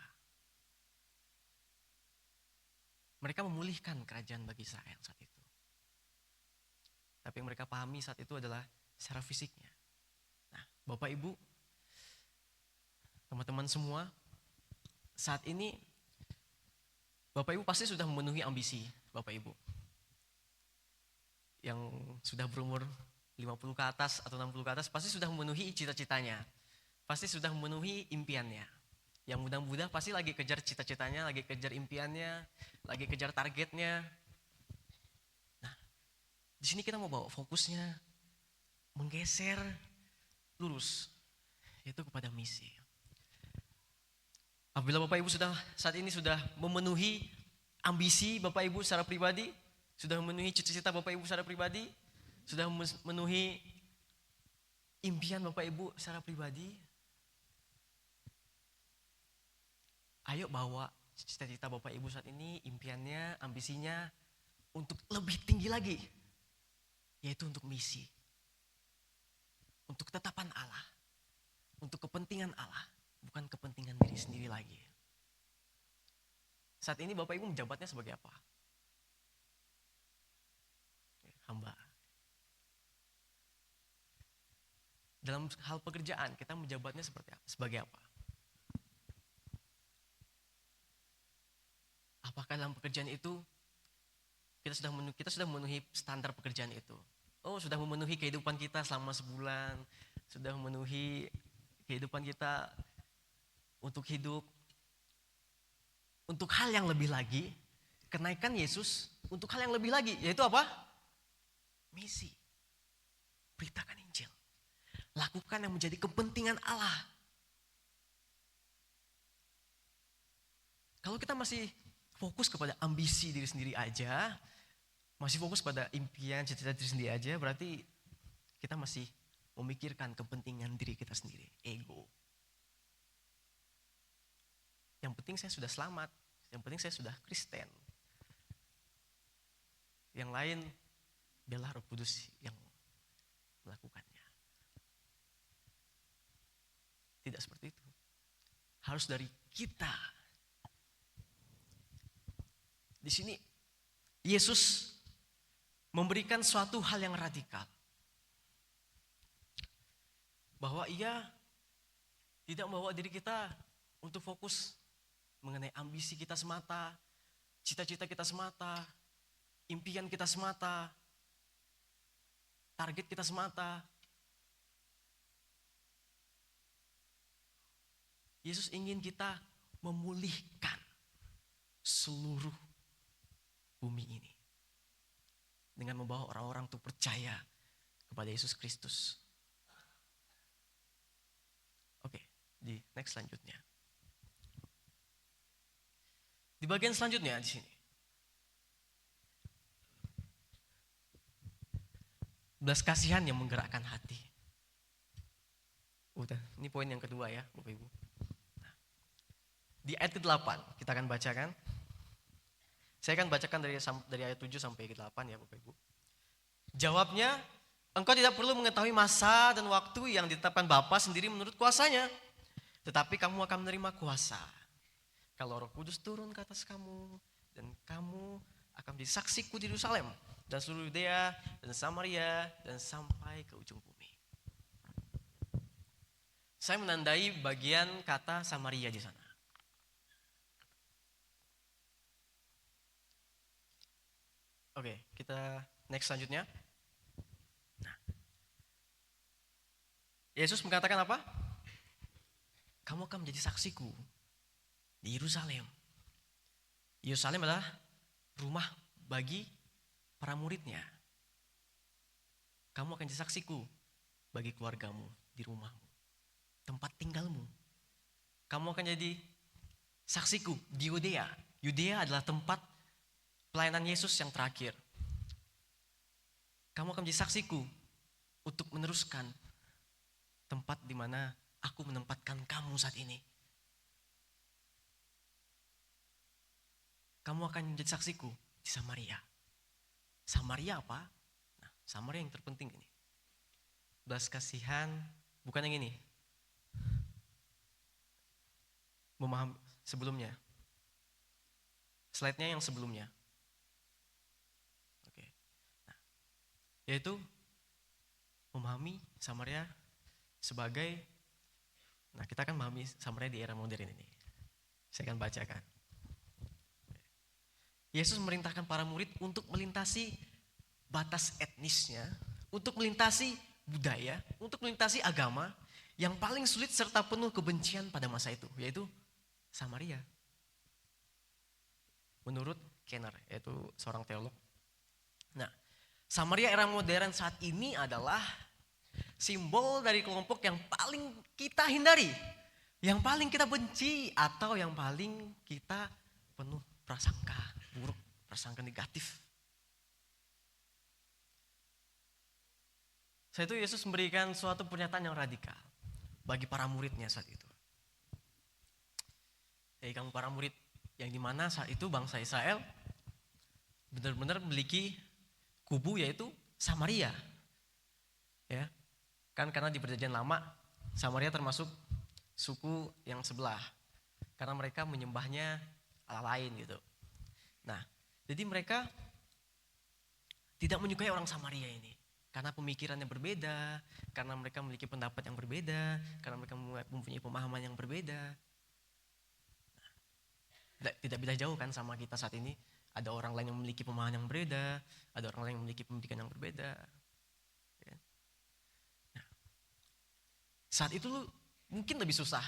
Mereka memulihkan kerajaan bagi Israel saat itu. Tapi yang mereka pahami saat itu adalah secara fisiknya. Nah, Bapak Ibu, teman-teman semua, saat ini Bapak Ibu pasti sudah memenuhi ambisi Bapak Ibu. Yang sudah berumur 50 ke atas atau 60 ke atas pasti sudah memenuhi cita-citanya. Pasti sudah memenuhi impiannya. Yang muda-muda pasti lagi kejar cita-citanya, lagi kejar impiannya, lagi kejar targetnya. Nah, di sini kita mau bawa fokusnya menggeser lurus, yaitu kepada misi. Apabila Bapak Ibu saat ini sudah memenuhi ambisi Bapak Ibu secara pribadi, sudah memenuhi cita-cita Bapak Ibu secara pribadi, sudah memenuhi impian Bapak Ibu secara pribadi, ayo bawa cita-cita Bapak Ibu saat ini, impiannya, ambisinya untuk lebih tinggi lagi, yaitu untuk misi, untuk ketetapan Allah, untuk kepentingan Allah, bukan kepentingan diri sendiri lagi. Saat ini Bapak Ibu menjabatnya sebagai apa? Hamba. Dalam hal pekerjaan kita menjabatnya sebagai apa? Apakah dalam pekerjaan itu kita sudah memenuhi standar pekerjaan itu? Oh, sudah memenuhi kehidupan kita selama sebulan, sudah memenuhi kehidupan kita untuk hidup, untuk hal yang lebih lagi, kenaikan Yesus untuk hal yang lebih lagi, yaitu apa? Misi. Beritakan Injil. Lakukan yang menjadi kepentingan Allah. Kalau kita masih fokus kepada ambisi diri sendiri aja, masih fokus pada impian, cita-cita diri sendiri aja, berarti kita masih memikirkan kepentingan diri kita sendiri, ego. Yang penting saya sudah selamat, yang penting saya sudah Kristen. Yang lain biarlah Roh Kudus yang melakukannya. Tidak seperti itu. Harus dari kita. Di sini Yesus memberikan suatu hal yang radikal. Bahwa ia tidak membawa diri kita untuk fokus mengenai ambisi kita semata, cita-cita kita semata, impian kita semata, target kita semata. Yesus ingin kita memulihkan seluruh bumi ini dengan membawa orang-orang untuk percaya kepada Yesus Kristus. Oke, di next selanjutnya. Di bagian selanjutnya di sini. Belas kasihan yang menggerakkan hati. Udah, ini poin yang kedua ya, Bapak Ibu. Nah, di ayat ke-8 kita akan bacakan. Saya akan bacakan dari ayat 7 sampai ke 8 ya Bapak Ibu. Jawabnya, engkau tidak perlu mengetahui masa dan waktu yang ditetapkan Bapa sendiri menurut kuasanya. Tetapi kamu akan menerima kuasa kalau Roh Kudus turun ke atas kamu, dan kamu akan menjadi saksiku di Yerusalem dan seluruh Yudea dan Samaria dan sampai ke ujung bumi. Saya menandai bagian kata Samaria di sana. Oke, kita next selanjutnya. Nah, Yesus mengatakan apa? Kamu akan menjadi saksiku di Yerusalem. Yerusalem adalah rumah bagi para muridnya. Kamu akan jadi saksiku bagi keluargamu, di rumahmu, tempat tinggalmu. Kamu akan jadi saksiku di Yudea. Yudea adalah tempat pelayanan Yesus yang terakhir. Kamu akan menjadi saksiku untuk meneruskan tempat di mana aku menempatkan kamu saat ini. Kamu akan menjadi saksiku di Samaria. Samaria apa? Nah, Samaria yang terpenting ini. Belas kasihan, bukan yang ini. Memahami sebelumnya. Slide-nya yang sebelumnya. Oke. Nah, yaitu memahami Samaria sebagai, nah kita akan memahami Samaria di era modern ini. Saya akan bacakan. Yesus memerintahkan para murid untuk melintasi batas etnisnya, untuk melintasi budaya, untuk melintasi agama yang paling sulit serta penuh kebencian pada masa itu, yaitu Samaria. Menurut Kenner, yaitu seorang teolog. Nah, Samaria era modern saat ini adalah simbol dari kelompok yang paling kita hindari, yang paling kita benci, atau yang paling kita penuh prasangka buruk, prasangka negatif. Saat itu Yesus memberikan suatu pernyataan yang radikal bagi para muridnya saat itu. Jadi kamu para murid yang dimana saat itu bangsa Israel benar-benar memiliki kubu, yaitu Samaria. Ya, kan karena di perjanjian lama Samaria termasuk suku yang sebelah karena mereka menyembahnya Allah lain gitu. Nah, jadi mereka tidak menyukai orang Samaria ini karena pemikirannya berbeda, karena mereka memiliki pendapat yang berbeda, karena mereka mempunyai pemahaman yang berbeda. Nah, tidak beda jauh kan sama kita saat ini. Ada orang lain yang memiliki pemahaman yang berbeda, ada orang lain yang memiliki pendidikan yang berbeda. Nah, saat itu mungkin lebih susah.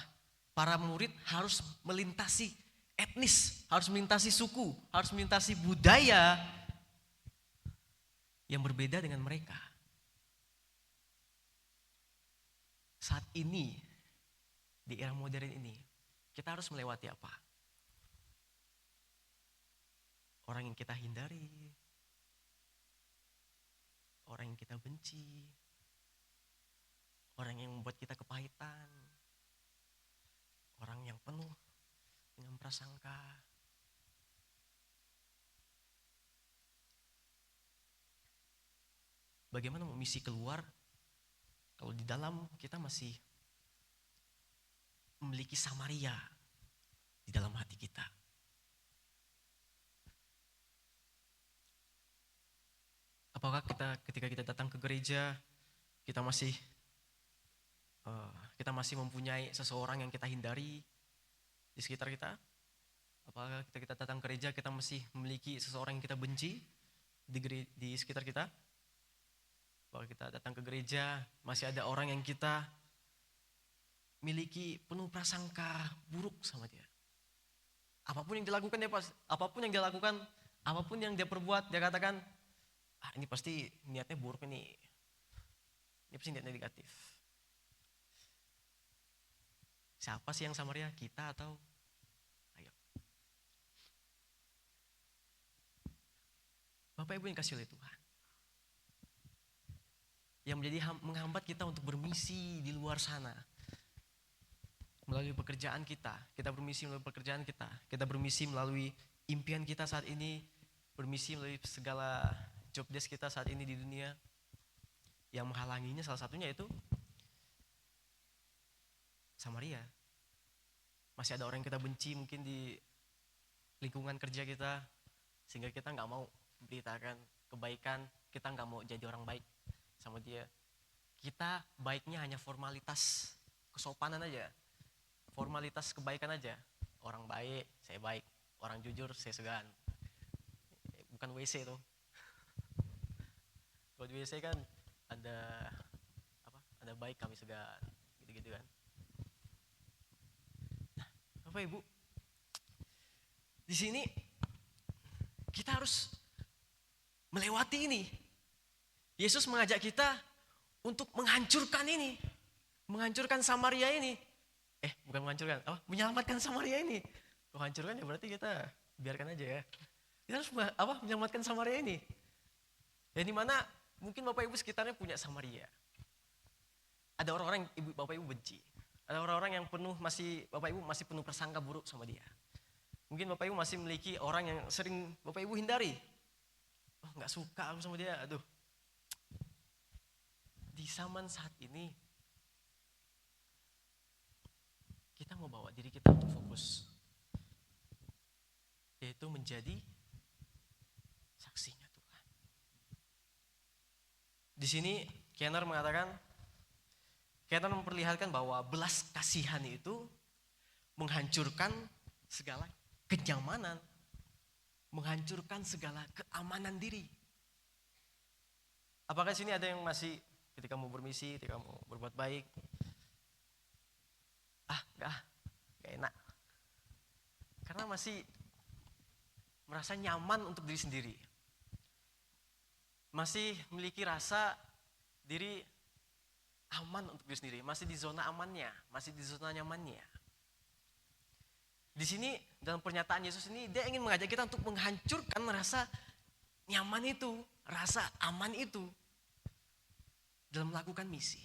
Para murid harus melintasi etnis, harus melintasi suku, harus melintasi budaya yang berbeda dengan mereka. Saat ini, di era modern ini, kita harus melewati apa? Orang yang kita hindari, orang yang kita benci, orang yang membuat kita kepahitan, orang yang penuh dengan prasangka. Bagaimana misi keluar kalau di dalam kita masih memiliki Samaria di dalam hati kita? kita. 1 Apakah ketika kita datang ke gereja, kita masih mempunyai seseorang yang kita hindari di sekitar kita? Apakah kita datang ke gereja, kita masih memiliki seseorang yang kita benci di sekitar kita? Apakah kita datang ke gereja, masih ada orang yang kita miliki penuh prasangka buruk sama dia? Apapun yang dilakukan apapun yang dia perbuat, dia katakan, ini pasti niatnya buruk ini pasti niatnya negatif. Siapa sih yang Samaria? Kita atau? Ayo. Bapak Ibu yang kasih oleh Tuhan, yang menjadi menghambat kita untuk bermisi di luar sana. Melalui pekerjaan kita bermisi melalui pekerjaan kita bermisi melalui impian kita saat ini, bermisi melalui segala job desk kita saat ini di dunia. Yang menghalanginya salah satunya itu Samaria. Masih ada orang yang kita benci mungkin di lingkungan kerja kita, sehingga kita gak mau beritakan kebaikan, kita gak mau jadi orang baik sama dia. Kita baiknya hanya formalitas kesopanan aja, formalitas kebaikan aja. Orang baik, saya baik. Orang jujur, saya segan. Bukan WC tuh. Kalau di WC kan ada baik kami segan, gitu-gitu kan. Nah, Bapak Ibu, di sini kita harus melewati ini. Yesus mengajak kita untuk menghancurkan ini, menghancurkan Samaria ini. Bukan menghancurkan, menyelamatkan Samaria ini. Kalau hancurkan ya berarti kita biarkan aja ya. Kita harus menyelamatkan Samaria ini. Dan di mana mungkin Bapak Ibu sekitarnya punya Samaria. Ada orang-orang yang Bapak Ibu benci. Ada orang-orang yang Bapak Ibu masih penuh prasangka buruk sama dia. Mungkin Bapak Ibu masih memiliki orang yang sering Bapak Ibu hindari. Gak suka aku sama dia, aduh. Di zaman saat ini, kita mau bawa diri kita untuk fokus, yaitu menjadi saksinya Tuhan. Di sini Kenner memperlihatkan bahwa belas kasihan itu menghancurkan segala kenyamanan, menghancurkan segala keamanan diri. Apakah sini ada yang masih ketika mau bermisi, ketika mau berbuat baik, gak enak, karena masih merasa nyaman untuk diri sendiri, masih memiliki rasa diri aman untuk diri sendiri, masih di zona amannya, masih di zona nyamannya. Di sini dalam pernyataan Yesus ini, dia ingin mengajak kita untuk menghancurkan rasa nyaman itu, rasa aman itu dalam melakukan misi.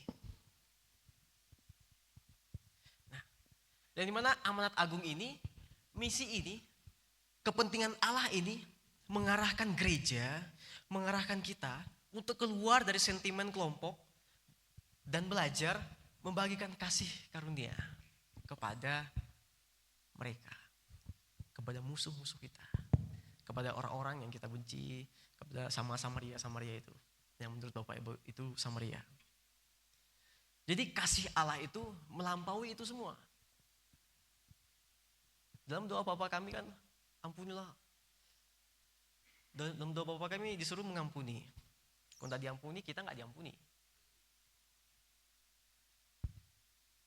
Dan di mana amanat agung ini, misi ini, kepentingan Allah ini mengarahkan gereja, mengarahkan kita untuk keluar dari sentimen kelompok dan belajar membagikan kasih karunia kepada mereka, kepada musuh-musuh kita, kepada orang-orang yang kita benci, kepada Samaria itu, yang menurut Bapak Ibu itu Samaria. Jadi kasih Allah itu melampaui itu semua. Dalam doa Bapa kami kan, ampunilah. Dalam doa Bapa kami disuruh mengampuni. Kalau tak diampuni, kita gak diampuni.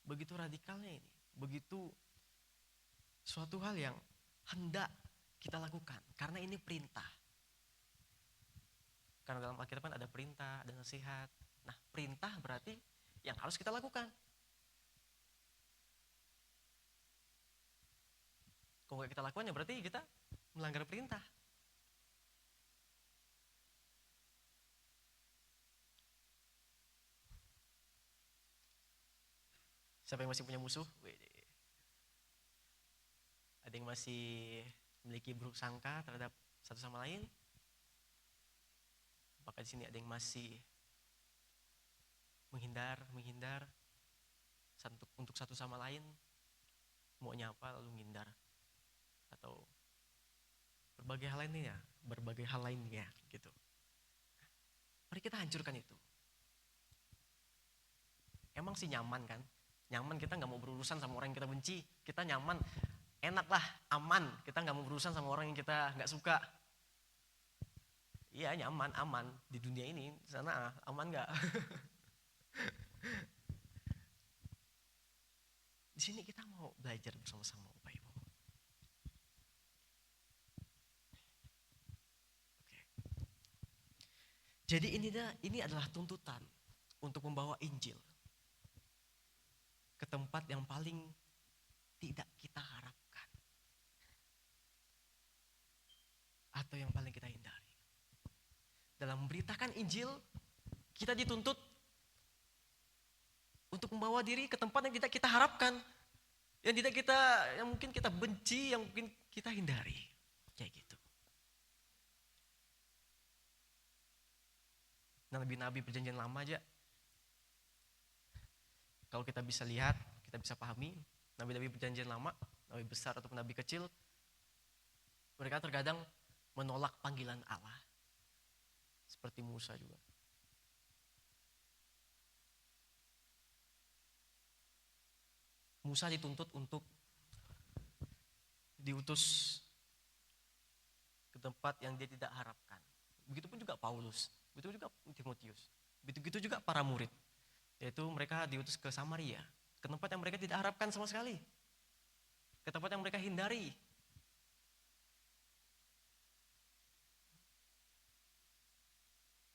Begitu radikalnya ini, begitu suatu hal yang hendak kita lakukan, karena ini perintah. Karena dalam Alkitab kan ada perintah, ada nasihat. Nah, perintah berarti yang harus kita lakukan. Kalau nggak kita lakukan ya berarti kita melanggar perintah. Siapa yang masih punya musuh? Ada yang masih memiliki buruk sangka terhadap satu sama lain? Apakah di sini ada yang masih menghindar untuk satu sama lain? Mau nyapa lalu menghindar? Atau berbagai hal lainnya gitu. Mari kita hancurkan itu. Emang sih nyaman kan? Nyaman, kita gak mau berurusan sama orang yang kita benci. Kita nyaman, enak lah, aman. Kita gak mau berurusan sama orang yang kita gak suka. Iya nyaman, aman. Di dunia ini, di sana aman gak? Di sini kita mau belajar bersama-sama Bapak Ibu. Oke. Jadi ini adalah tuntutan untuk membawa Injil ke tempat yang paling tidak kita harapkan atau yang paling kita hindari. Dalam memberitakan Injil, kita dituntut untuk membawa diri ke tempat yang tidak kita harapkan, yang mungkin kita benci, yang mungkin kita hindari, kayak gitu. Nah, nabi-nabi perjanjian lama aja, kalau kita bisa lihat, kita bisa pahami, nabi-nabi perjanjian lama, nabi besar ataupun nabi kecil, mereka terkadang menolak panggilan Allah. Seperti Musa juga. Musa dituntut untuk diutus ke tempat yang dia tidak harapkan. Begitupun juga Paulus, begitu juga Timotius, begitu juga para murid. Yaitu mereka diutus ke Samaria, ke tempat yang mereka tidak harapkan sama sekali, ke tempat yang mereka hindari.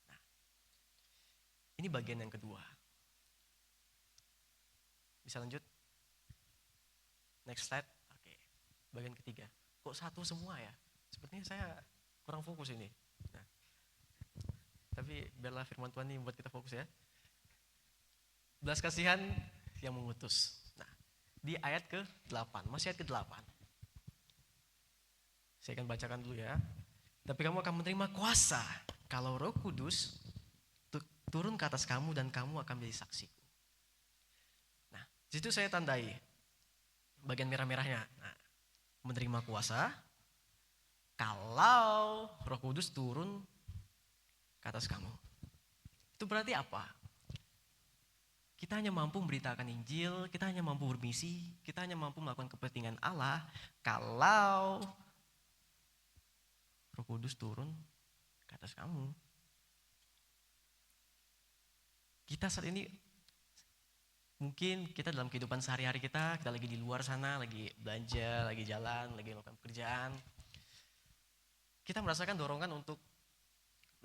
Nah, ini bagian yang kedua. Bisa lanjut? Next slide. Oke. Bagian ketiga. Kok satu semua ya? Sepertinya saya kurang fokus ini. Nah, tapi biarlah firman Tuhan ini membuat kita fokus ya. Belas kasihan yang mengutus. Nah, di ayat ke-8, masih ayat ke-8. Saya akan bacakan dulu ya. Tapi kamu akan menerima kuasa kalau Roh Kudus turun ke atas kamu dan kamu akan menjadi saksiku. Nah, di situ saya tandai bagian merah-merahnya. Nah, menerima kuasa kalau Roh Kudus turun ke atas kamu. Itu berarti apa? Kita hanya mampu memberitakan Injil, kita hanya mampu bermisi, kita hanya mampu melakukan kepentingan Allah kalau Roh Kudus turun ke atas kamu. Kita saat ini mungkin kita dalam kehidupan sehari-hari kita lagi di luar sana, lagi belanja, lagi jalan, lagi melakukan pekerjaan. Kita merasakan dorongan untuk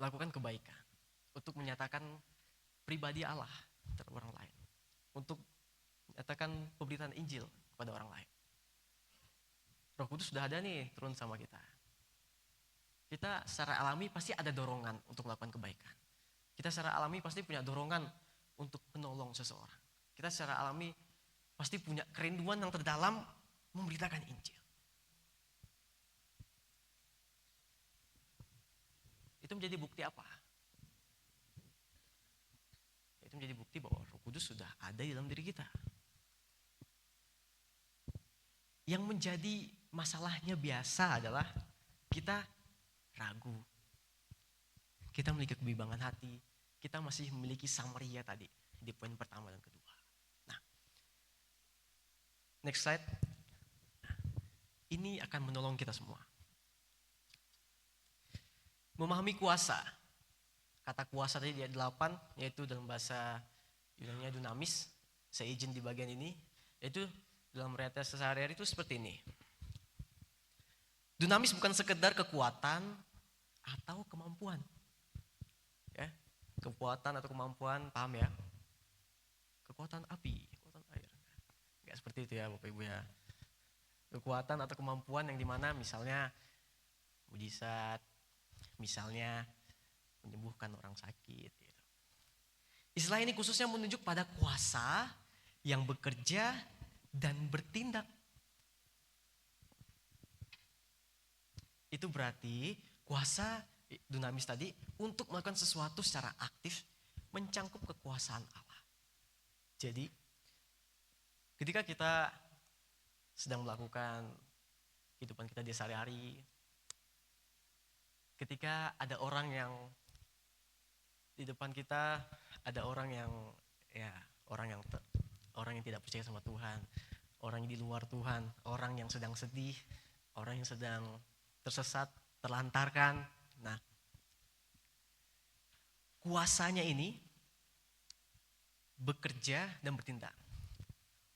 melakukan kebaikan, untuk menyatakan pribadi Allah terhadap orang lain, untuk menyatakan pemberitaan Injil kepada orang lain. Roh Kudus sudah ada nih turun sama kita. Kita secara alami pasti ada dorongan untuk melakukan kebaikan. Kita secara alami pasti punya dorongan untuk menolong seseorang. Kita secara alami pasti punya kerinduan yang terdalam memberitakan Injil. Itu menjadi bukti apa? Itu menjadi bukti bahwa Roh Kudus sudah ada di dalam diri kita. Yang menjadi masalahnya biasa adalah kita ragu. Kita memiliki kebimbangan hati. Kita masih memiliki Samaria tadi di poin pertama dan kedua. Nah, next slide. Ini akan menolong kita semua. Memahami kuasa. Kata kuasa tadi di ayat 8, yaitu dalam bahasa Yunani dunamis. Saya izin di bagian ini, yaitu dalam realitas sehari-hari itu seperti ini. Dunamis bukan sekedar kekuatan atau kemampuan. Ya, kekuatan atau kemampuan, paham ya? Kekuatan api, kekuatan air. Enggak seperti itu ya Bapak Ibu ya. Kekuatan atau kemampuan yang dimana misalnya mujizat, misalnya menyembuhkan orang sakit. Gitu. Istilah ini khususnya menunjuk pada kuasa yang bekerja dan bertindak. Itu berarti kuasa dunamis tadi untuk melakukan sesuatu secara aktif mencangkup kekuasaan Allah. Jadi ketika kita sedang melakukan kehidupan kita di sehari-hari, ketika ada orang yang di depan kita ada orang yang ya orang yang tidak percaya sama Tuhan, orang yang di luar Tuhan, orang yang sedang sedih, orang yang sedang tersesat, terlantarkan. Nah, kuasanya ini bekerja dan bertindak.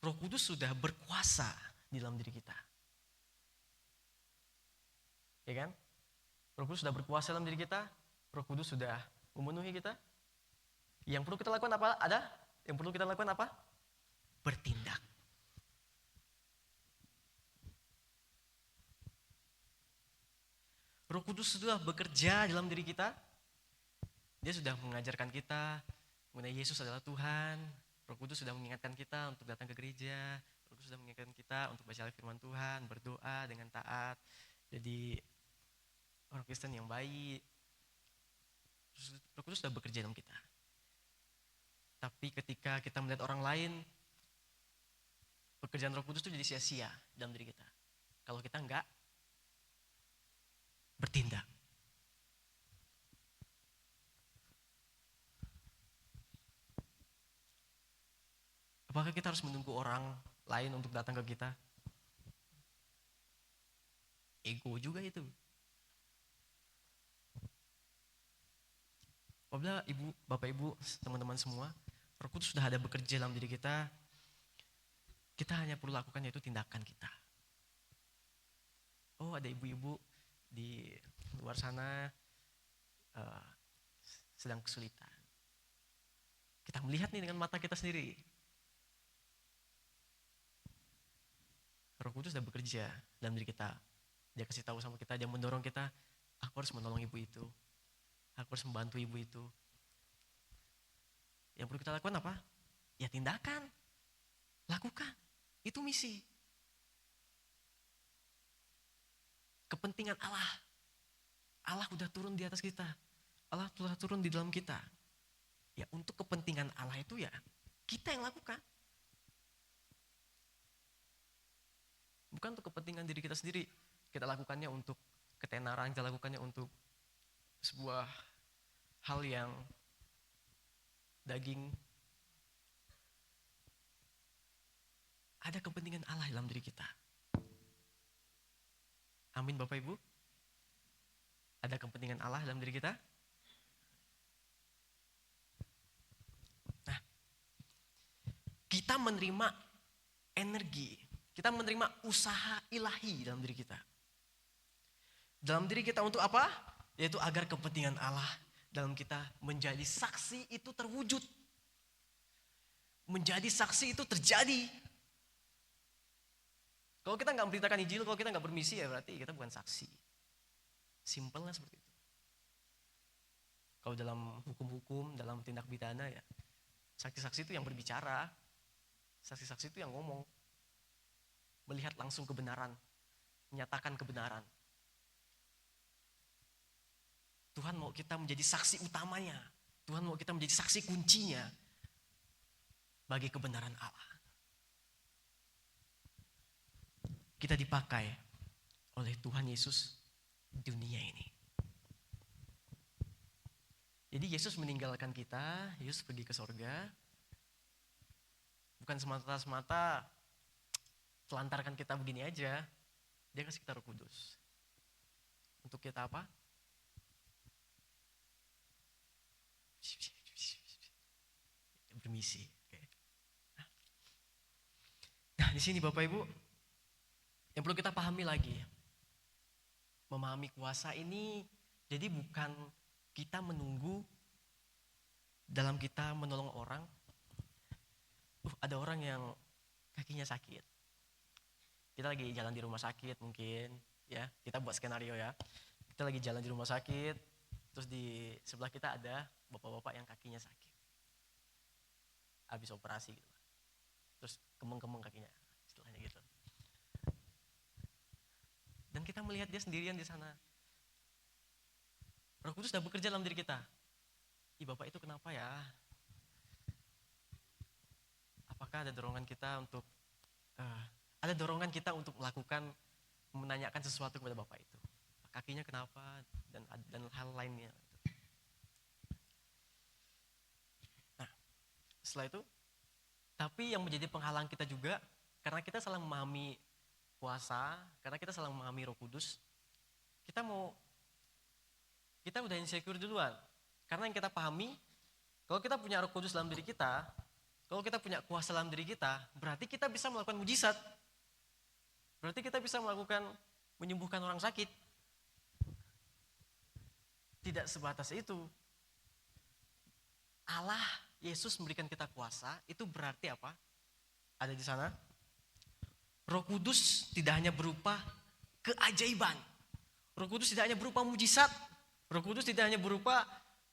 Roh Kudus sudah berkuasa di dalam diri kita. Ya kan? Roh Kudus sudah berkuasa dalam diri kita. Roh Kudus sudah memenuhi kita. Yang perlu kita lakukan apa? Yang perlu kita lakukan apa? Bertindak. Roh Kudus sudah bekerja dalam diri kita. Dia sudah mengajarkan kita mengenai Yesus adalah Tuhan. Roh Kudus sudah mengingatkan kita untuk datang ke gereja. Roh Kudus sudah mengingatkan kita untuk baca firman Tuhan, berdoa dengan taat. Jadi orang Kristen yang baik. Roh Kudus sudah bekerja dalam kita. Tapi ketika kita melihat orang lain, pekerjaan Roh Kudus itu jadi sia-sia dalam diri kita. Kalau kita enggak bertindak. Apakah kita harus menunggu orang lain untuk datang ke kita? Ego juga itu. Apabila Bapak Ibu, teman-teman semua, Roh Kudus sudah ada bekerja dalam diri kita, kita hanya perlu lakukan yaitu tindakan kita. Oh, ada ibu-ibu di luar sana sedang kesulitan. Kita melihat nih dengan mata kita sendiri. Roh Kudus sudah bekerja dalam diri kita. Dia kasih tahu sama kita, dia mendorong kita, aku harus menolong ibu itu. Aku harus membantu ibu itu. Yang perlu kita lakukan apa? Ya tindakan. Lakukan. Itu misi. Kepentingan Allah. Allah udah turun di atas kita. Allah telah turun di dalam kita. Ya untuk kepentingan Allah itu ya kita yang lakukan. Bukan untuk kepentingan diri kita sendiri. Kita lakukannya untuk ketenaran, kita lakukannya untuk sebuah hal yang daging. Ada kepentingan Allah dalam diri kita. Amin Bapak Ibu. Ada kepentingan Allah dalam diri kita. Nah, kita menerima energi, kita menerima usaha ilahi dalam diri kita. Dalam diri kita untuk apa? Yaitu agar kepentingan Allah dalam kita menjadi saksi itu terwujud. Menjadi saksi itu terjadi. Kalau kita nggak memberitakan Injil, kalau kita nggak bermisi ya berarti kita bukan saksi. Simpelnya seperti itu. Kalau dalam hukum-hukum, dalam tindak pidana ya, saksi-saksi itu yang berbicara, saksi-saksi itu yang ngomong, melihat langsung kebenaran, menyatakan kebenaran. Tuhan mau kita menjadi saksi utamanya. Tuhan mau kita menjadi saksi kuncinya bagi kebenaran Allah. Kita dipakai oleh Tuhan Yesus di dunia ini. Jadi Yesus meninggalkan kita, Yesus pergi ke sorga. Bukan semata-mata telantarkan kita begini aja. Dia kasih kita Roh Kudus. Untuk kita apa? Bermisi. Nah, di sini Bapak Ibu, yang perlu kita pahami lagi, memahami kuasa ini, jadi bukan kita menunggu dalam kita menolong orang. Ada orang yang kakinya sakit. Kita lagi jalan di rumah sakit mungkin, ya. Kita buat skenario ya. Kita lagi jalan di rumah sakit, terus di sebelah kita ada bapak-bapak yang kakinya sakit. Habis operasi gitu. Terus kemeng-kemeng kakinya, istilahnya gitu. Dan kita melihat dia sendirian di sana. Roh Kudus sudah bekerja dalam diri kita. Ih, Bapak itu kenapa ya? Apakah ada dorongan kita untuk melakukan, menanyakan sesuatu kepada Bapak itu? Kakinya kenapa dan hal lainnya. Setelah itu, tapi yang menjadi penghalang kita juga, karena kita salah memahami kuasa, karena kita salah memahami Roh Kudus, kita udah insecure duluan. Karena yang kita pahami, kalau kita punya Roh Kudus dalam diri kita, kalau kita punya kuasa dalam diri kita, berarti kita bisa melakukan mujizat. Berarti kita bisa menyembuhkan orang sakit. Tidak sebatas itu. Allah, Yesus memberikan kita kuasa, itu berarti apa? Ada di sana. Roh Kudus tidak hanya berupa keajaiban. Roh Kudus tidak hanya berupa mujizat. Roh Kudus tidak hanya berupa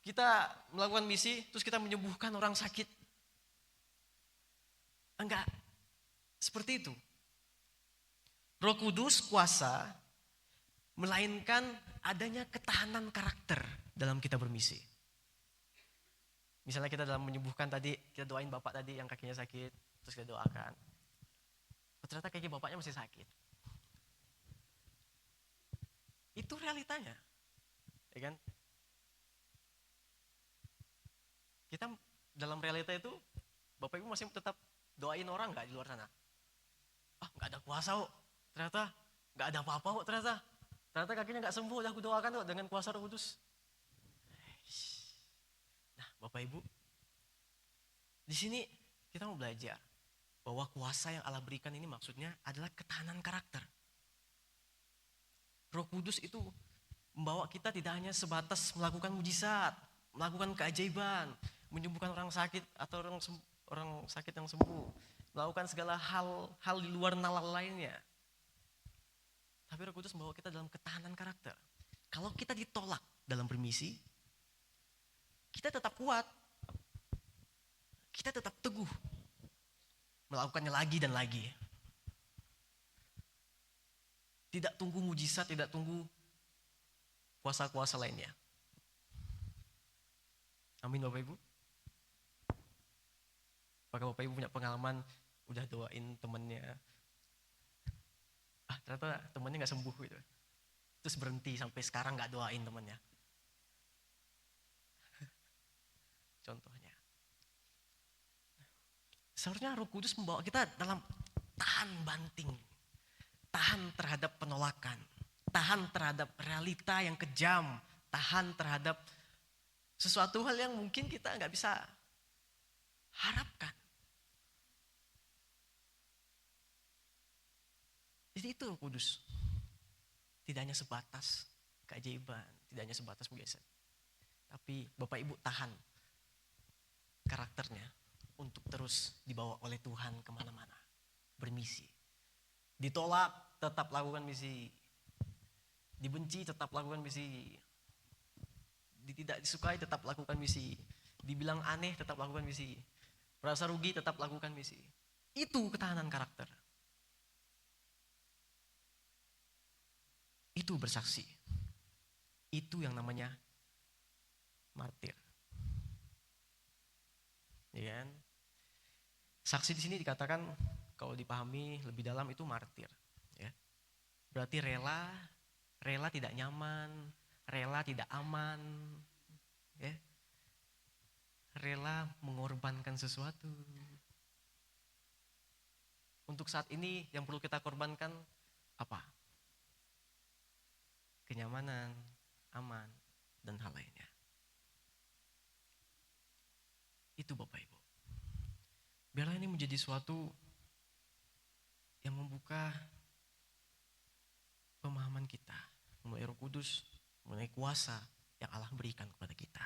kita melakukan misi, terus kita menyembuhkan orang sakit. Enggak, seperti itu. Roh Kudus kuasa, melainkan adanya ketahanan karakter dalam kita bermisi. Misalnya kita dalam menyembuhkan tadi, kita doain bapak tadi yang kakinya sakit, terus kita doakan. Ternyata kaki bapaknya masih sakit. Itu realitanya, ya kan? Kita dalam realita itu, bapak ibu masih tetap doain orang nggak di luar sana? Nggak ada kuasa kok. Ternyata nggak ada apa-apa kok ternyata. Ternyata kakinya nggak sembuh, udah aku doakan kok dengan kuasa Roh Kudus. Nah, Bapak Ibu, di sini kita mau belajar bahwa kuasa yang Allah berikan ini maksudnya adalah ketahanan karakter. Roh Kudus itu membawa kita tidak hanya sebatas melakukan mujizat, melakukan keajaiban, menyembuhkan orang sakit atau orang sakit yang sembuh, melakukan segala hal di luar nalar lainnya. Tapi Roh Kudus membawa kita dalam ketahanan karakter. Kalau kita ditolak dalam bermisi, kita tetap kuat. Kita tetap teguh. Melakukannya lagi dan lagi. Tidak tunggu mujizat, tidak tunggu kuasa-kuasa lainnya. Amin Bapak Ibu. Apakah Bapak Ibu punya pengalaman udah doain temennya, ternyata temannya nggak sembuh gitu, terus berhenti sampai sekarang nggak doain temannya. Contohnya, seharusnya Roh Kudus membawa kita dalam tahan banting, tahan terhadap penolakan, tahan terhadap realita yang kejam, tahan terhadap sesuatu hal yang mungkin kita nggak bisa harapkan. Jadi itu Roh Kudus. Tidak hanya sebatas keajaiban, tidak hanya sebatas mujizat. Tapi Bapak Ibu tahan karakternya untuk terus dibawa oleh Tuhan kemana-mana. Bermisi. Ditolak, tetap lakukan misi. Dibenci, tetap lakukan misi. Tidak disukai, tetap lakukan misi. Dibilang aneh, tetap lakukan misi. Merasa rugi, tetap lakukan misi. Itu ketahanan karakter. Itu bersaksi. Itu yang namanya martir. Ya kan? Saksi di sini dikatakan kalau dipahami lebih dalam itu martir, ya. Berarti rela tidak nyaman, rela tidak aman, ya. Rela mengorbankan sesuatu. Untuk saat ini yang perlu kita korbankan apa? Kenyamanan, aman, dan hal lainnya. Itu Bapak Ibu. Biarlah ini menjadi suatu yang membuka pemahaman kita mengenai Roh Kudus, mengenai kuasa yang Allah berikan kepada kita.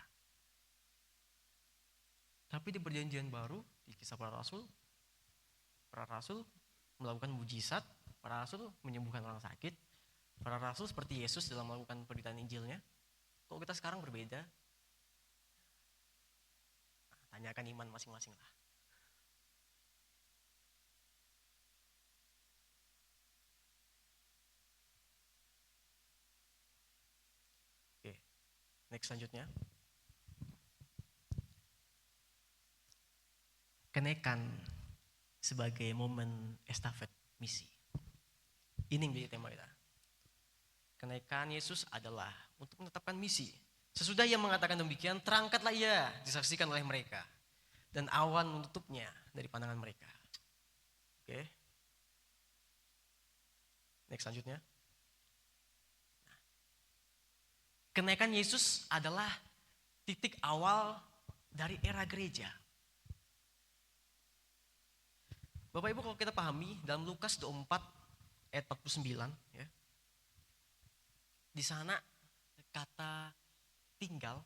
Tapi di perjanjian baru, di Kisah Para Rasul melakukan mujizat, para rasul menyembuhkan orang sakit, para rasul seperti Yesus dalam melakukan pemberitaan Injilnya. Kok kita sekarang berbeda? Tanyakan iman masing-masing lah. Oke, next selanjutnya. Kenaikan sebagai momen estafet misi. Ini yang menjadi tema kita. Kenaikan Yesus adalah untuk menetapkan misi. Sesudah ia mengatakan demikian, terangkatlah ia, disaksikan oleh mereka. dan awan menutupnya dari pandangan mereka. Oke. Next selanjutnya. Kenaikan Yesus adalah titik awal dari era gereja. Bapak Ibu, kalau kita pahami dalam Lukas 24 ayat 49 ya. Di sana kata tinggal,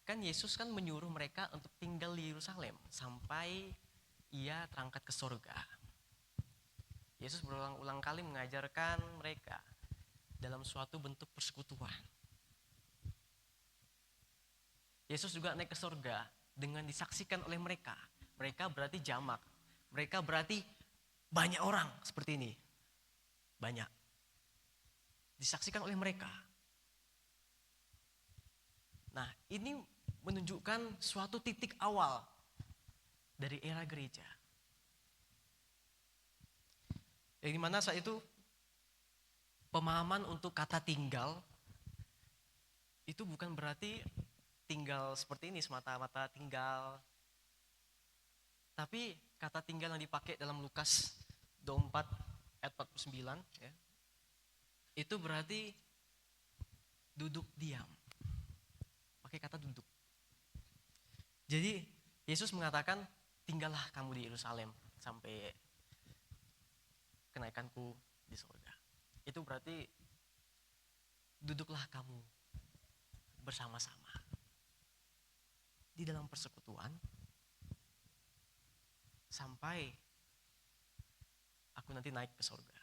kan Yesus kan menyuruh mereka untuk tinggal di Yerusalem sampai ia terangkat ke surga. Yesus berulang-ulang kali mengajarkan mereka dalam suatu bentuk persekutuan. Yesus juga naik ke surga dengan disaksikan oleh mereka. Mereka berarti jamak. Mereka berarti banyak orang seperti ini. Banyak. Disaksikan oleh mereka. Nah, ini menunjukkan suatu titik awal dari era gereja. Yang dimana saat itu pemahaman untuk kata tinggal itu bukan berarti tinggal seperti ini semata-mata tinggal. Tapi kata tinggal yang dipakai dalam Lukas 24 ayat 49 ya, itu berarti duduk diam. Pakai kata duduk. Jadi Yesus mengatakan, tinggallah kamu di Yerusalem sampai kenaikanku di surga. Itu berarti duduklah kamu bersama-sama di dalam persekutuan sampai aku nanti naik ke surga.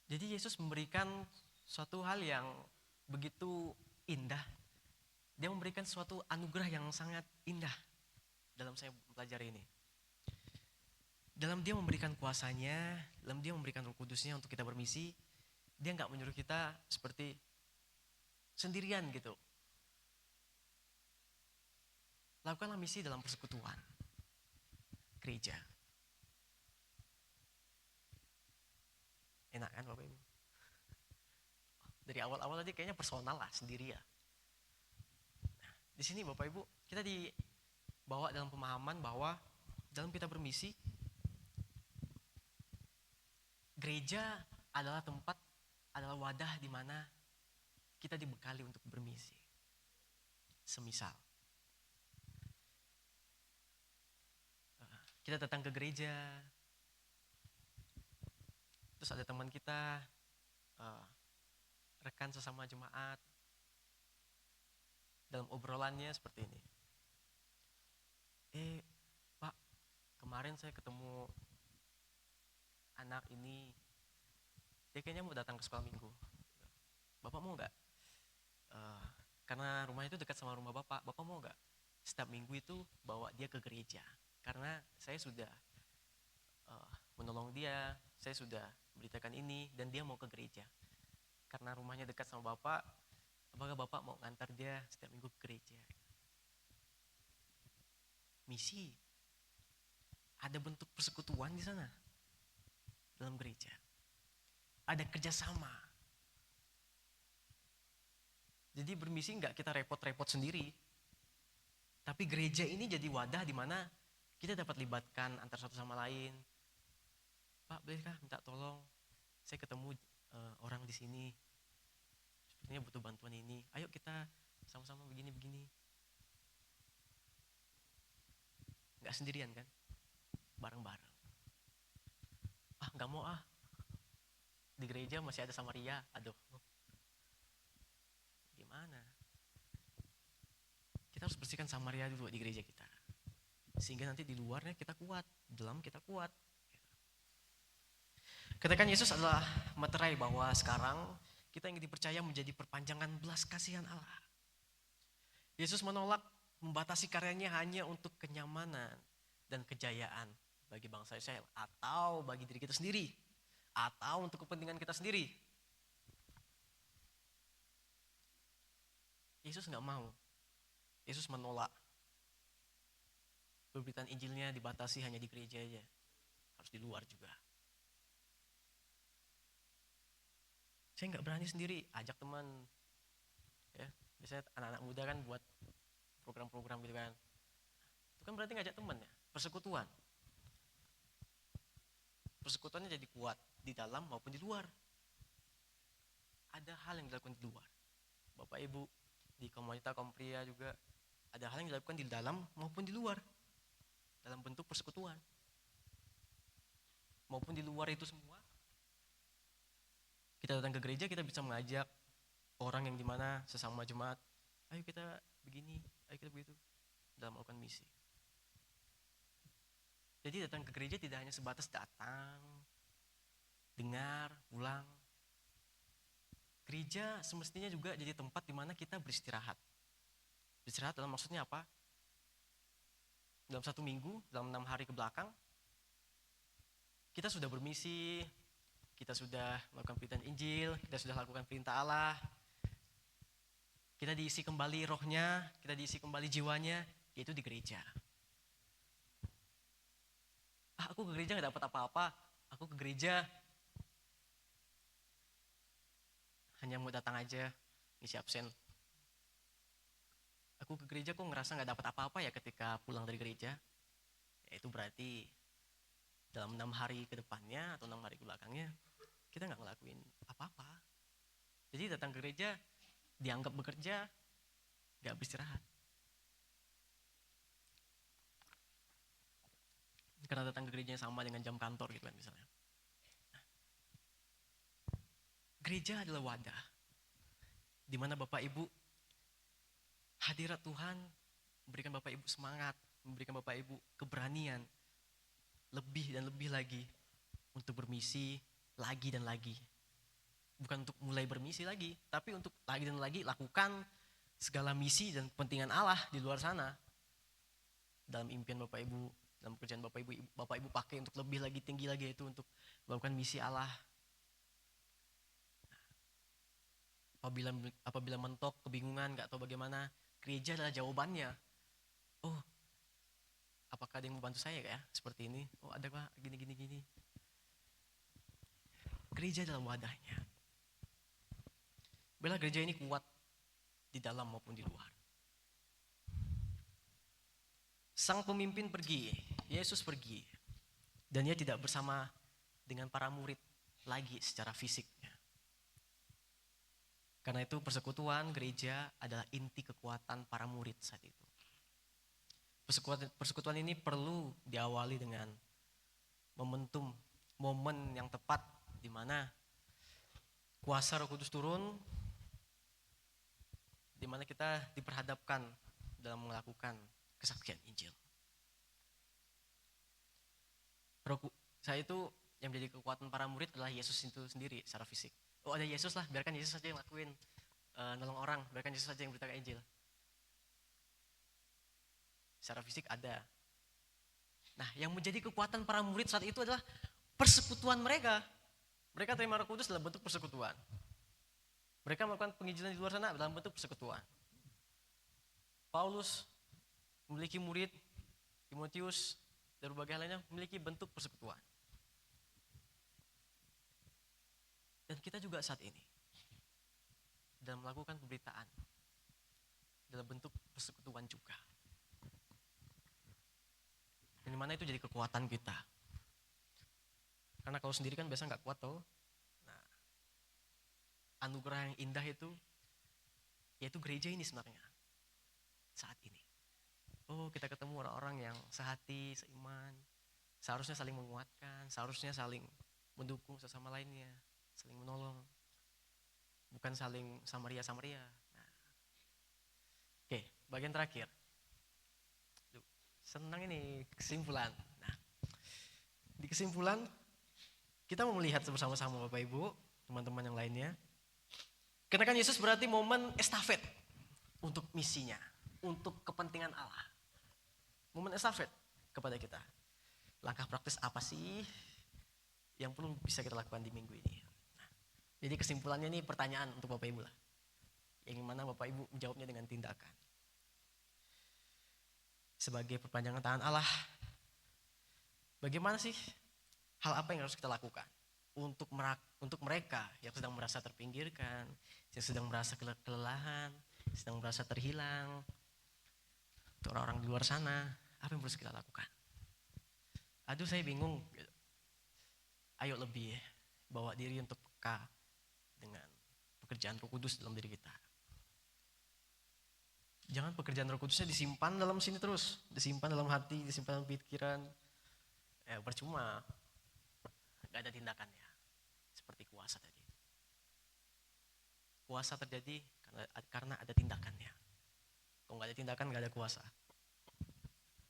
Jadi Yesus memberikan suatu hal yang begitu indah. Dia memberikan suatu anugerah yang sangat indah dalam saya mempelajari ini. Dalam dia memberikan kuasanya, dalam dia memberikan Roh Kudusnya untuk kita bermisi, dia nggak menyuruh kita seperti sendirian gitu. Lakukanlah misi dalam persekutuan gereja. Enak kan Bapak Ibu? Dari awal-awal tadi kayaknya personal lah, sendiri ya. Nah, di sini Bapak Ibu, kita dibawa dalam pemahaman bahwa dalam kita bermisi, gereja adalah tempat, adalah wadah di mana kita dibekali untuk bermisi. Semisal kita datang ke gereja, terus ada teman kita, rekan sesama jemaat, dalam obrolannya seperti ini. Pak, kemarin saya ketemu anak ini, dia kayaknya mau datang ke sekolah minggu. Bapak mau gak? Karena rumahnya itu dekat sama rumah Bapak mau gak? Setiap minggu itu bawa dia ke gereja. Karena saya sudah menolong dia, saya sudah beritakan ini, dan dia mau ke gereja. Karena rumahnya dekat sama Bapak, apakah Bapak mau ngantar dia setiap minggu ke gereja? Misi. Ada bentuk persekutuan di sana. Dalam gereja. Ada kerjasama. Jadi bermisi enggak kita repot-repot sendiri. Tapi gereja ini jadi wadah di mana kita dapat libatkan antar satu sama lain. Pak, bolehkah minta tolong? Saya ketemu orang di sini. Sepertinya butuh bantuan ini. Ayo kita sama-sama begini-begini. Enggak sendirian kan? Bareng-bareng. Enggak mau di gereja masih ada Samaria. Aduh, gimana? Kita harus bersihkan Samaria dulu di gereja kita, sehingga nanti di luarnya kita kuat, di dalam kita kuat. Katakan Yesus adalah materai bahwa sekarang kita ingin dipercaya menjadi perpanjangan belas kasihan Allah. Yesus menolak membatasi karyanya hanya untuk kenyamanan dan kejayaan bagi bangsa Israel, atau bagi diri kita sendiri, atau untuk kepentingan kita sendiri. Yesus nggak mau. Yesus menolak. Pemberitaan Injilnya dibatasi hanya di gereja aja, harus di luar juga. Saya nggak berani sendiri, ajak teman, ya, Biasanya anak-anak muda kan buat program-program gitu kan. Itu kan berarti ngajak teman ya, persekutuan. Persekutuannya jadi kuat di dalam maupun di luar. Ada hal yang dilakukan di luar. Bapak Ibu di komunitas kaum pria juga ada hal yang dilakukan di dalam maupun di luar dalam bentuk persekutuan. Maupun di luar itu semua, kita datang ke gereja, kita bisa mengajak orang yang dimana sesama jemaat, ayo kita begini, ayo kita begitu, dalam melakukan misi. Jadi datang ke gereja tidak hanya sebatas datang, dengar, pulang. Gereja semestinya juga jadi tempat di mana kita beristirahat. Beristirahat dalam maksudnya apa? Dalam 1 minggu, dalam 6 hari ke belakang, kita sudah bermisi, kita sudah melakukan pemberitaan Injil, kita sudah lakukan perintah Allah, kita diisi kembali rohnya, kita diisi kembali jiwanya, yaitu di gereja. Aku ke gereja gak dapat apa-apa, aku ke gereja hanya mau datang aja, ngisi absen. Aku ke gereja kok ngerasa gak dapat apa-apa ya ketika pulang dari gereja. Ya itu berarti dalam 6 hari ke depannya atau 6 hari ke belakangnya kita gak ngelakuin apa-apa. Jadi datang ke gereja dianggap bekerja, gak beristirahat. Karena datang ke gerejanya sama dengan jam kantor gitu kan misalnya. Gereja adalah wadah di mana Bapak Ibu, hadirat Tuhan memberikan Bapak Ibu semangat, memberikan Bapak Ibu keberanian lebih dan lebih lagi untuk bermisi lagi dan lagi. Bukan untuk mulai bermisi lagi, tapi untuk lagi dan lagi lakukan segala misi dan kepentingan Allah di luar sana. Dalam impian Bapak Ibu, dalam pekerjaan Bapak Ibu pakai untuk lebih lagi tinggi lagi, itu untuk melakukan misi Allah. Apabila mentok, kebingungan, gak tahu bagaimana, gereja adalah jawabannya. Oh, apakah ada yang membantu saya ya seperti ini? Oh, ada Pak, gini. Gereja adalah wadahnya. Bela gereja ini kuat di dalam maupun di luar. Sang pemimpin pergi, Yesus pergi, dan dia tidak bersama dengan para murid lagi secara fisiknya. Karena itu persekutuan gereja adalah inti kekuatan para murid saat itu. Persekutuan ini perlu diawali dengan momentum, momen yang tepat di mana kuasa Roh Kudus turun, di mana kita diperhadapkan dalam melakukan kesaksian Injil. Saya itu yang menjadi kekuatan para murid adalah Yesus itu sendiri secara fisik. Oh, ada Yesus lah, biarkan Yesus saja yang lakuin, nolong orang, biarkan Yesus saja yang beritakan Injil. Secara fisik ada. Nah, yang menjadi kekuatan para murid saat itu adalah persekutuan mereka. Mereka terima Roh Kudus dalam bentuk persekutuan. Mereka melakukan penginjilan di luar sana dalam bentuk persekutuan. Paulus memiliki murid, Timotius, dan berbagai hal lainnya memiliki bentuk persekutuan. Dan kita juga saat ini dalam melakukan pemberitaan dalam bentuk persekutuan juga. Dan dimana itu jadi kekuatan kita. Karena kalau sendiri kan biasa gak kuat tau. Nah, anugerah yang indah itu, yaitu gereja ini sebenarnya saat ini. Oh, kita ketemu orang-orang yang sehati, seiman, seharusnya saling menguatkan, seharusnya saling mendukung sesama lainnya, saling menolong, bukan saling samaria. Nah. Oke, bagian terakhir. Senang ini kesimpulan. Nah, di kesimpulan kita mau melihat bersama-sama Bapak Ibu, teman-teman yang lainnya. Karena kan Yesus berarti momen estafet untuk misinya, untuk kepentingan Allah. Momen estafet kepada kita. Langkah praktis apa sih yang perlu bisa kita lakukan di minggu ini? Nah, jadi kesimpulannya ini pertanyaan untuk Bapak Ibu lah. Yang mana Bapak Ibu menjawabnya dengan tindakan. Sebagai perpanjangan tangan Allah, bagaimana sih hal apa yang harus kita lakukan untuk mereka yang sedang merasa terpinggirkan, yang sedang merasa kelelahan, sedang merasa terhilang, untuk orang-orang di luar sana, apa yang harus kita lakukan? Aduh saya bingung. Ayo lebih bawa diri untuk peka dengan pekerjaan Roh Kudus dalam diri kita. Jangan pekerjaan Roh Kudusnya disimpan dalam sini terus, disimpan dalam hati, disimpan dalam pikiran. Percuma, gak ada tindakannya. Seperti kuasa tadi. Kuasa terjadi karena ada tindakannya. Kalau gak ada tindakan, gak ada kuasa.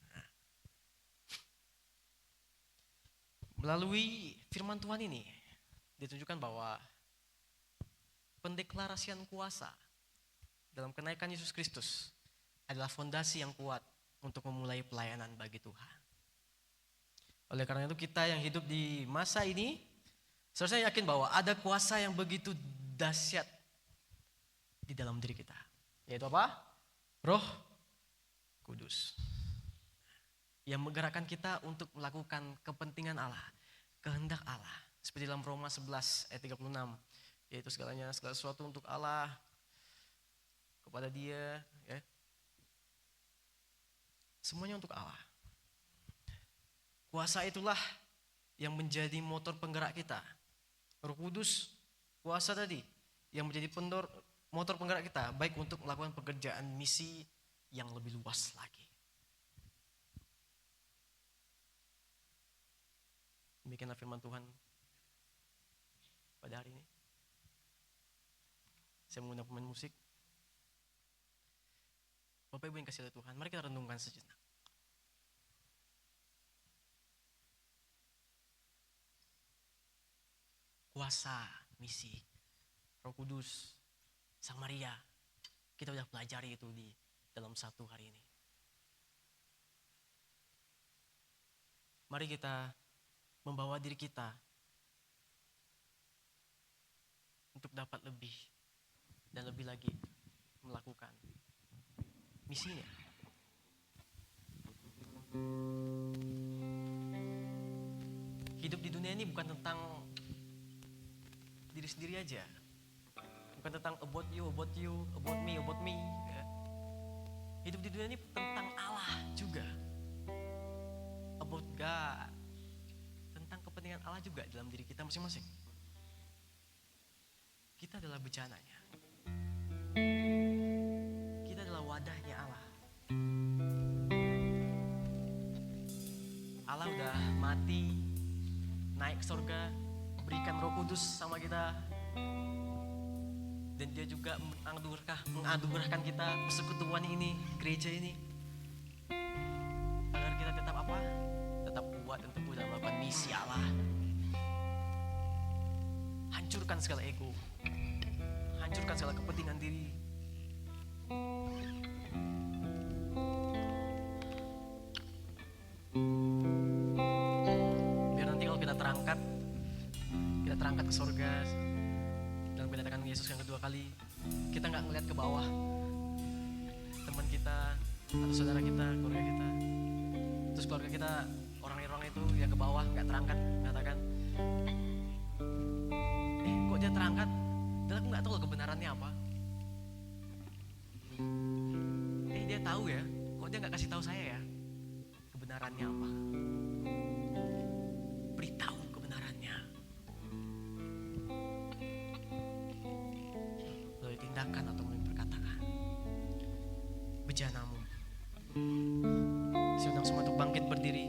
Nah. Melalui firman Tuhan ini, ditunjukkan bahwa pendeklarasian kuasa dalam kenaikan Yesus Kristus adalah fondasi yang kuat untuk memulai pelayanan bagi Tuhan. Oleh karena itu kita yang hidup di masa ini seharusnya yakin bahwa ada kuasa yang begitu dahsyat di dalam diri kita. Yaitu apa? Roh Kudus. Yang menggerakkan kita untuk melakukan kepentingan Allah, kehendak Allah. Seperti dalam Roma 11 ayat 36. Yaitu segala sesuatu untuk Allah, kepada Dia, ya. Semuanya untuk Allah. Kuasa itulah yang menjadi motor penggerak kita. Roh Kudus, kuasa tadi yang menjadi motor penggerak kita, baik untuk melakukan pekerjaan misi yang lebih luas lagi. Demikianlah firman Tuhan pada hari ini. Saya mengundang pemain musik. Bapak Ibu yang kasih oleh Tuhan, mari kita renungkan sejenak. Kuasa, misi, Roh Kudus, Sang Maria, kita sudah pelajari itu di dalam satu hari ini. Mari kita membawa diri kita untuk dapat lebih dan lebih lagi melakukan misinya. Hidup di dunia ini bukan tentang diri sendiri aja. Bukan tentang about you, about me. Ya. Hidup di dunia ini tentang Allah juga. About God. Tentang kepentingan Allah juga dalam diri kita masing-masing. Kita adalah bejananya. Kita adalah wadahnya Allah. Allah udah mati, naik ke surga, berikan Roh Kudus sama kita. Dan Dia juga menganugerahkan kita persekutuan ini, gereja ini. Agar kita tetap apa? Tetap kuat dan teguh dalam melakukan misi Allah. Hancurkan segala ego. Hancurkan segala kepentingan diri. Biar nanti kalau kita terangkat ke surga dalam kedatangan Yesus yang kedua kali, kita gak ngeliat ke bawah teman kita atau saudara kita, keluarga kita. Terus keluarga kita, orang-orang itu yang ke bawah gak terangkat, mengatakan, kok dia terangkat? Dan aku gak tahu kebenarannya apa. Dia tahu ya, kok dia gak kasih tahu saya ya kebenarannya apa. Beritahu kebenarannya melalui tindakan atau melalui perkataan. Bejanamu. Saya undang semua untuk bangkit berdiri.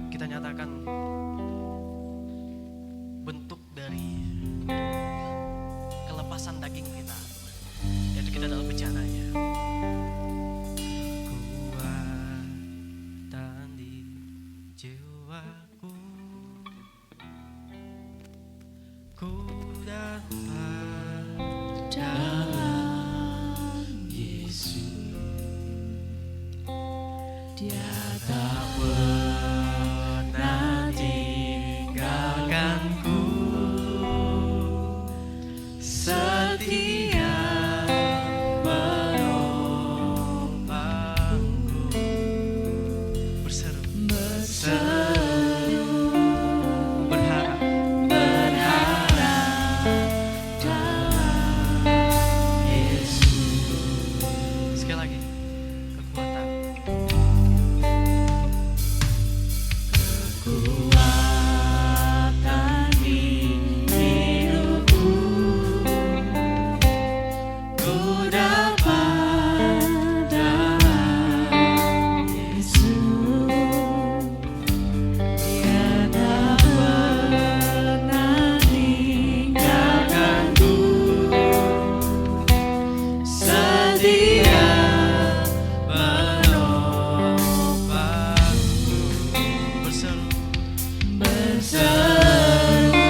Kita nyatakan bentuk dari kelepasan daging kita, yaitu kita adalah bejananya. Kuatan di jiwaku, ku dapat dalam Yesus. Dia tak pernah tinggalkanku, setia menopangku. Berseru berharap dalam Yesus. setia menopangku. Berseru berseru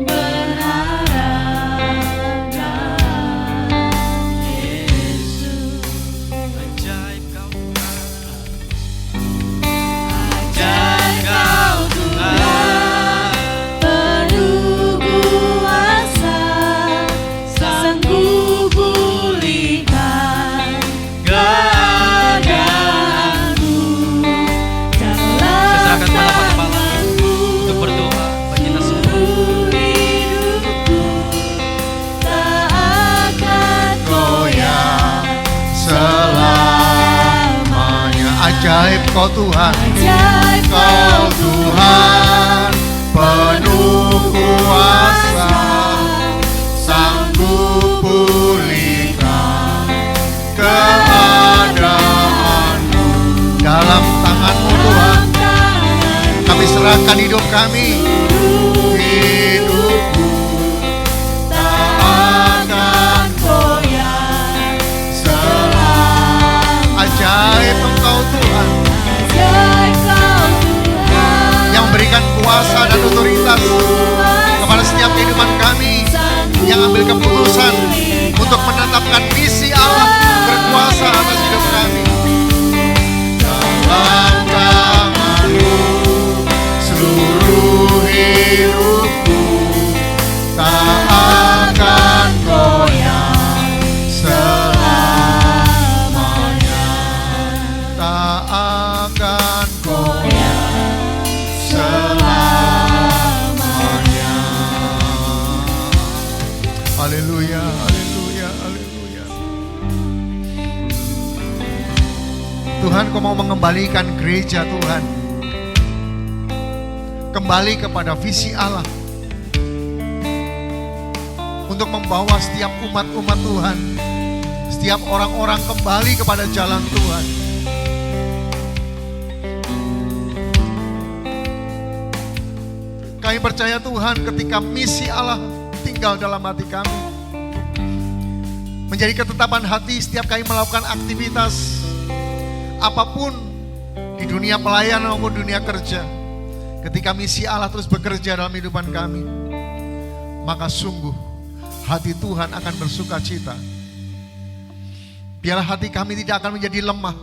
berharap dalam Yesus. ajaib kau Tuhan. Ajaib kau Tuhan, penuh kuasa, sanggup pulihkan keadaanku. Saya serahkan Dalam kepada Pak Kepala tanganmu untuk berdoa bagi kita semua. seluruh hidupku tak akan goyah selamanya. Ajaib kau Tuhan, Ajaib kau Tuhan, penuh kuasa, sanggup pulihkan keadaanmu. Dalam tanganmu Tuhan, kami serahkan hidup kami. Hidupku tak akan goyah selamanya. Ajaib engkau Tuhan, Ajaib kau Tuhan, yang memberikan kuasa dan otoritas kepada setiap kehidupan kami, yang ambil keputusan untuk menetapkan misi Allah berkuasa atas hidup kami. Dalam tanganmu seluruh hidupku tak akan goyah selamanya. Tak akan goyah selamanya. Haleluya, haleluya, haleluya. Tuhan, Kau mau mengembalikan gereja Tuhan kembali kepada visi Allah, untuk membawa setiap umat-umat Tuhan, setiap orang-orang kembali kepada jalan Tuhan. Kami percaya Tuhan, ketika misi Allah tinggal dalam hati kami, menjadi ketetapan hati setiap kami melakukan aktivitas apapun di dunia pelayanan maupun dunia kerja. Ketika misi Allah terus bekerja dalam kehidupan kami, maka sungguh hati Tuhan akan bersuka cita. Biarlah hati kami tidak akan menjadi lemah.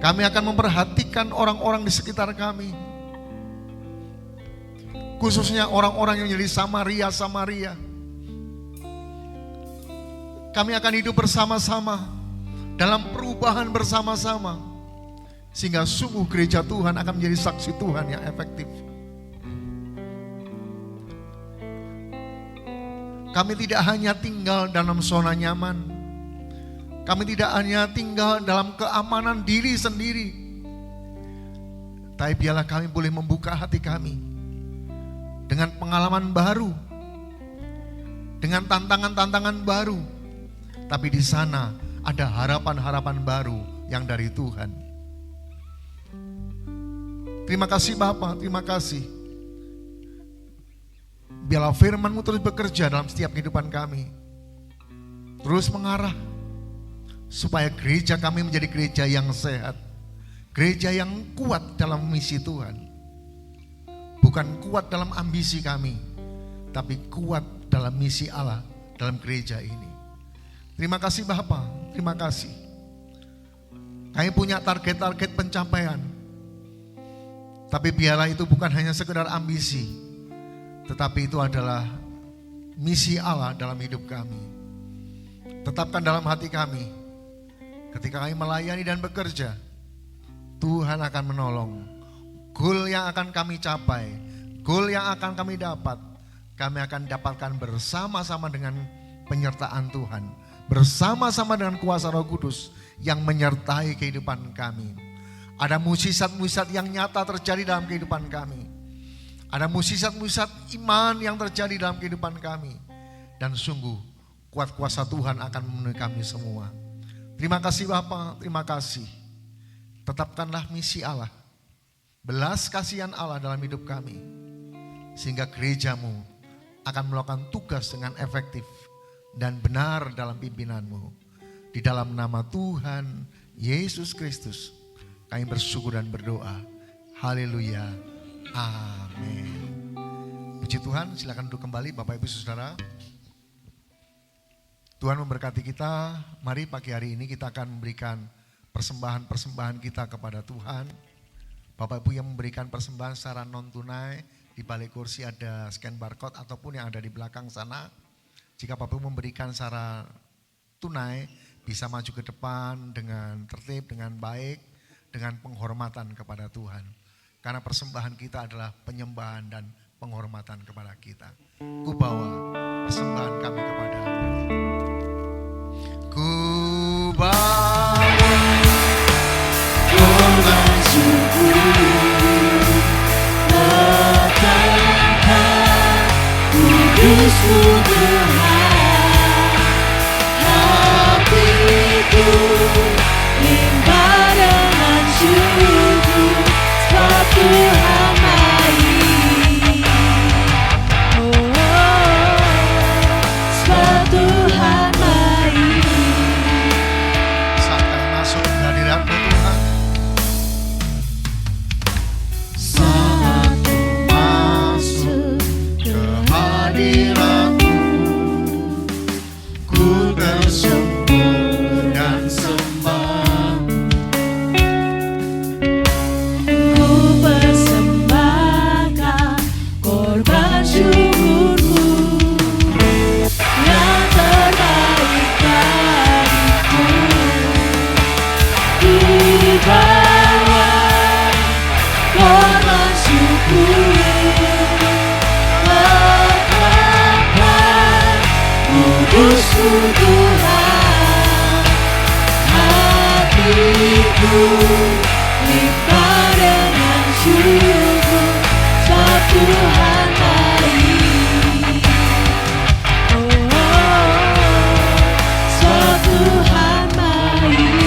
Kami akan memperhatikan orang-orang di sekitar kami, khususnya orang-orang yang menjadi Samaria. Kami akan hidup bersama-sama dalam perubahan bersama-sama, sehingga sungguh gereja Tuhan akan menjadi saksi Tuhan yang efektif. Kami tidak hanya tinggal dalam zona nyaman, kami tidak hanya tinggal dalam keamanan diri sendiri, tapi biarlah kami boleh membuka hati kami dengan pengalaman baru, dengan tantangan-tantangan baru, tapi di sana ada harapan-harapan baru yang dari Tuhan. Terima kasih Bapa, terima kasih. Biarlah firman-Mu terus bekerja dalam setiap kehidupan kami, terus mengarah supaya gereja kami menjadi gereja yang sehat, gereja yang kuat dalam misi Tuhan. Bukan kuat dalam ambisi kami, tapi kuat dalam misi Allah dalam gereja ini. Terima kasih Bapa, terima kasih. Kami punya target-target pencapaian, tapi biarlah itu bukan hanya sekedar ambisi, tetapi itu adalah misi Allah dalam hidup kami. Tetapkan dalam hati kami, ketika kami melayani dan bekerja, Tuhan akan menolong. Goal yang akan kami capai, goal yang akan kami dapat, kami akan dapatkan bersama-sama dengan penyertaan Tuhan, bersama-sama dengan kuasa Roh Kudus yang menyertai kehidupan kami. Ada mukjizat-mukjizat yang nyata terjadi dalam kehidupan kami. Ada mukjizat-mukjizat iman yang terjadi dalam kehidupan kami. Dan sungguh kuat kuasa Tuhan akan memenuhi kami semua. Terima kasih Bapa, terima kasih. Tetapkanlah misi Allah, belas kasihan Allah dalam hidup kami, sehingga gereja-Mu akan melakukan tugas dengan efektif dan benar dalam pimpinanmu. Di dalam nama Tuhan Yesus Kristus kami bersyukur dan berdoa. Haleluya. Amin. Puji Tuhan, silakan duduk kembali Bapak Ibu Saudara. Tuhan memberkati kita. Mari pagi hari ini kita akan memberikan persembahan-persembahan kita kepada Tuhan. Bapak Ibu yang memberikan persembahan secara non tunai, di balik kursi ada scan barcode ataupun yang ada di belakang sana. Jika Bapak Ibu memberikan secara tunai, bisa maju ke depan dengan tertib, dengan baik, dengan penghormatan kepada Tuhan. Karena persembahan kita adalah penyembahan dan penghormatan kepada kita. Ku bawa persembahan kami kepada Ku bawa korban syukur, katakan kudus-Mu Tuhan, hatiku limpah dengan syukur, sebab Tuhan baik. Sebab Tuhan baik. Saat kami masuk ke hadirat-Mu Tuhan, saat masuk ke hadirat-Mu, ku bersembah dan sembah. Ku persembahkan korban syukurku yang terbaik bagiku. Ku bawa korban syukur, katakan kudus-Mu Tuhan, hatiku limpah dengan syukur, sebab Tuhan baik. Sebab Tuhan baik.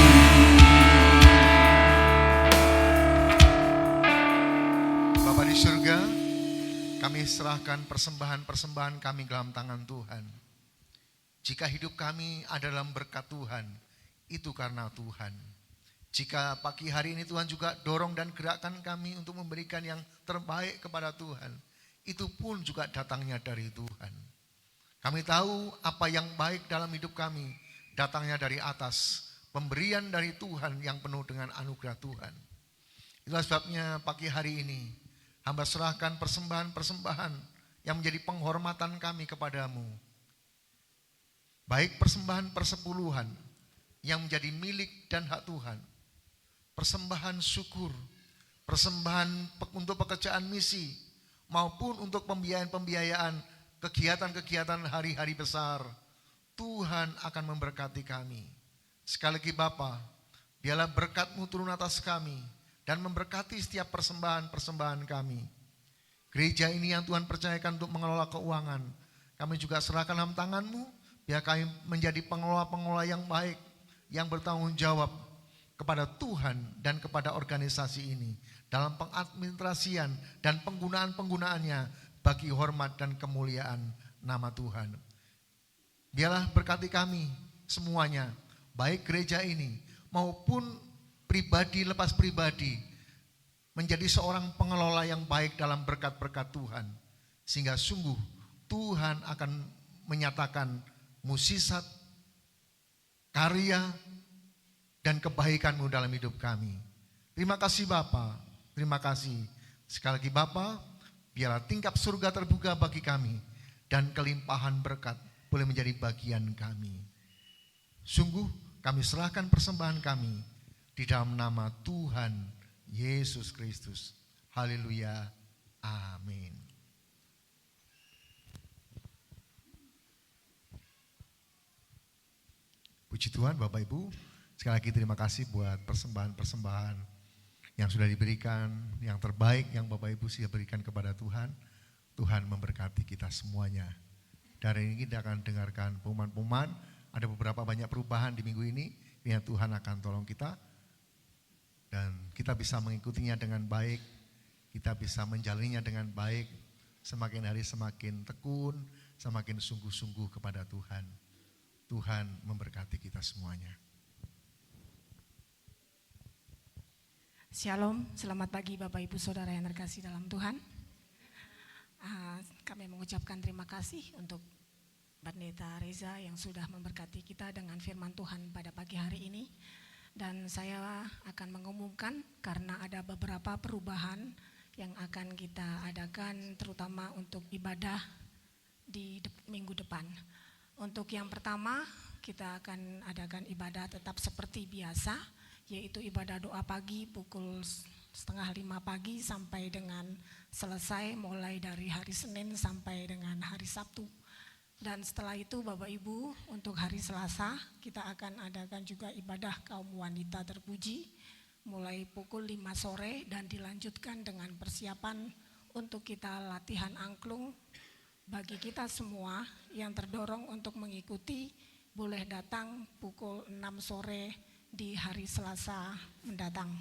Bapa di surga, kami serahkan persembahan-persembahan kami dalam tangan Tuhan. Jika hidup kami ada dalam berkat Tuhan, itu karena Tuhan. Jika pagi hari ini Tuhan juga dorong dan gerakkan kami untuk memberikan yang terbaik kepada Tuhan, itu pun juga datangnya dari Tuhan. Kami tahu apa yang baik dalam hidup kami datangnya dari atas, pemberian dari Tuhan yang penuh dengan anugerah Tuhan. Itulah sebabnya pagi hari ini hamba serahkan persembahan-persembahan yang menjadi penghormatan kami kepadamu. Baik persembahan persepuluhan yang menjadi milik dan hak Tuhan, persembahan syukur, persembahan untuk pekerjaan misi, maupun untuk pembiayaan-pembiayaan kegiatan-kegiatan hari-hari besar. Tuhan akan memberkati kami. Sekali lagi Bapa, biarlah berkat-Mu turun atas kami dan memberkati setiap persembahan-persembahan kami. Gereja ini yang Tuhan percayakan untuk mengelola keuangan, kami juga serahkan dalam tangan-Mu. Biar kami menjadi pengelola-pengelola yang baik, yang bertanggung jawab kepada Tuhan dan kepada organisasi ini dalam pengadministrasian dan penggunaan-penggunaannya bagi hormat dan kemuliaan nama Tuhan. Biarlah berkati kami semuanya, baik gereja ini maupun pribadi lepas pribadi, menjadi seorang pengelola yang baik dalam berkat-berkat Tuhan. Sehingga sungguh Tuhan akan menyatakan mukjizat, karya, dan kebaikan-Mu dalam hidup kami. Terima kasih Bapa, terima kasih. Sekali lagi Bapa, biarlah tingkap surga terbuka bagi kami dan kelimpahan berkat boleh menjadi bagian kami. Sungguh kami serahkan persembahan kami di dalam nama Tuhan Yesus Kristus. Haleluya. Amin. Puji Tuhan Bapak Ibu, sekali lagi terima kasih buat persembahan-persembahan yang sudah diberikan, yang terbaik yang Bapak Ibu sudah berikan kepada Tuhan. Tuhan memberkati kita semuanya. Dari ini kita akan dengarkan pengumuman-pengumuman, ada beberapa banyak perubahan di minggu ini, yang Tuhan akan tolong kita. Dan kita bisa mengikutinya dengan baik, kita bisa menjalaninya dengan baik, semakin hari semakin tekun, semakin sungguh-sungguh kepada Tuhan. Tuhan memberkati kita semuanya. Shalom, selamat pagi Bapak Ibu Saudara yang terkasih dalam Tuhan. Kami mengucapkan terima kasih untuk Pendeta Reza yang sudah memberkati kita dengan firman Tuhan pada pagi hari ini. Dan saya akan mengumumkan karena ada beberapa perubahan yang akan kita adakan terutama untuk ibadah di minggu depan. Untuk yang pertama, kita akan adakan ibadah tetap seperti biasa, yaitu ibadah doa pagi pukul 4:30 pagi sampai dengan selesai, mulai dari hari Senin sampai dengan hari Sabtu. Dan setelah itu Bapak Ibu, untuk hari Selasa kita akan adakan juga ibadah kaum wanita terpuji mulai pukul 5 sore dan dilanjutkan dengan persiapan untuk kita latihan angklung. Bagi kita semua yang terdorong untuk mengikuti, boleh datang pukul 6 sore di hari Selasa mendatang.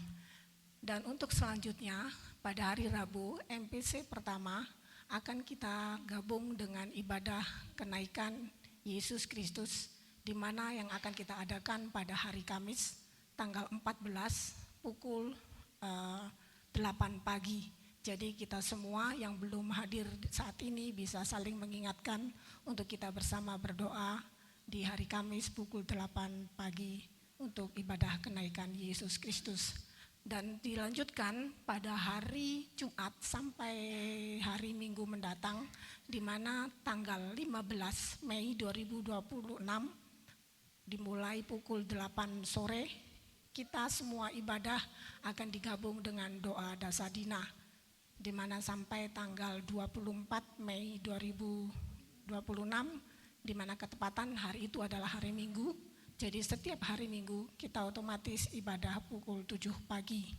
Dan untuk selanjutnya pada hari Rabu MPC pertama akan kita gabung dengan ibadah kenaikan Yesus Kristus, di mana yang akan kita adakan pada hari Kamis tanggal 14 pukul 8 pagi. Jadi kita semua yang belum hadir saat ini bisa saling mengingatkan untuk kita bersama berdoa di hari Kamis pukul 8 pagi untuk ibadah kenaikan Yesus Kristus. Dan dilanjutkan pada hari Jumat sampai hari Minggu mendatang, di mana tanggal 15 Mei 2026 dimulai pukul 8 sore, kita semua ibadah akan digabung dengan doa Dasadina, di mana sampai tanggal 24 Mei 2026, di mana ketepatan hari itu adalah hari Minggu. Jadi setiap hari Minggu kita otomatis ibadah pukul 7 pagi.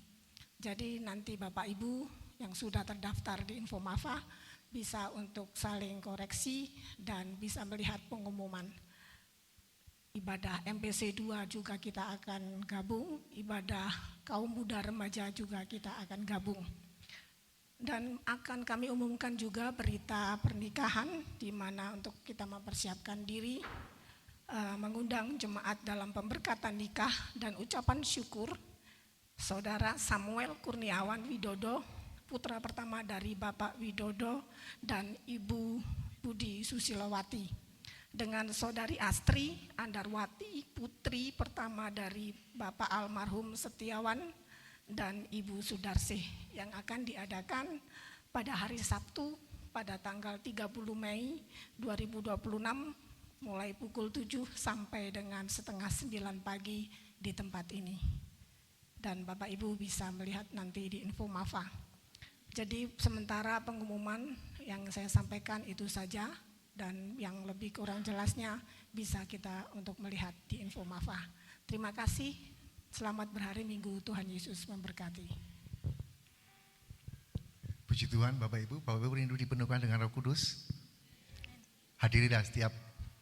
Jadi nanti Bapak Ibu yang sudah terdaftar di Infomafa bisa untuk saling koreksi dan bisa melihat pengumuman. Ibadah MPC 2 juga kita akan gabung, ibadah kaum muda remaja juga kita akan gabung. Dan akan kami umumkan juga berita pernikahan, di mana untuk kita mempersiapkan diri, mengundang jemaat dalam pemberkatan nikah dan ucapan syukur Saudara Samuel Kurniawan Widodo, putra pertama dari Bapak Widodo dan Ibu Budi Susilowati, dengan Saudari Astri Andarwati, putri pertama dari Bapak almarhum Setiawan dan Ibu Sudarsih, yang akan diadakan pada hari Sabtu pada tanggal 30 Mei 2026 mulai pukul 7 sampai dengan 8:30 pagi di tempat ini. Dan Bapak Ibu bisa melihat nanti di Infomafa. Jadi sementara pengumuman yang saya sampaikan itu saja, dan yang lebih kurang jelasnya bisa kita untuk melihat di Infomafa. Terima kasih, selamat berhari Minggu, Tuhan Yesus memberkati. Puji Tuhan Bapak Ibu rindu dipenuhkan dengan Roh Kudus. Hadirilah setiap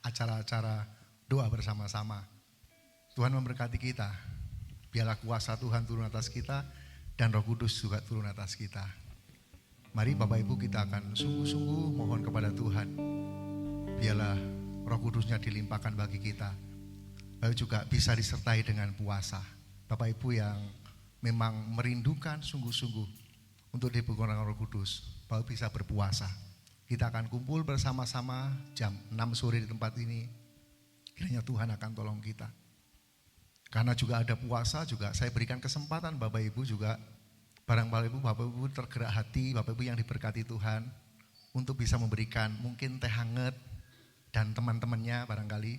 acara-acara doa bersama-sama. Tuhan memberkati kita. Biarlah kuasa Tuhan turun atas kita dan Roh Kudus juga turun atas kita. Mari Bapak Ibu kita akan sungguh-sungguh mohon kepada Tuhan. Biarlah Roh Kudusnya dilimpahkan bagi kita. Lalu juga bisa disertai dengan puasa. Bapak Ibu yang memang merindukan sungguh-sungguh untuk dipenuhi dengan Roh Kudus, Bapak bisa berpuasa. Kita akan kumpul bersama-sama jam 6 sore di tempat ini. Kiranya Tuhan akan tolong kita. Karena juga ada puasa, juga saya berikan kesempatan Bapak Ibu juga, Bapak Ibu tergerak hati, Bapak Ibu yang diberkati Tuhan, untuk bisa memberikan mungkin teh hangat, dan teman-temannya barangkali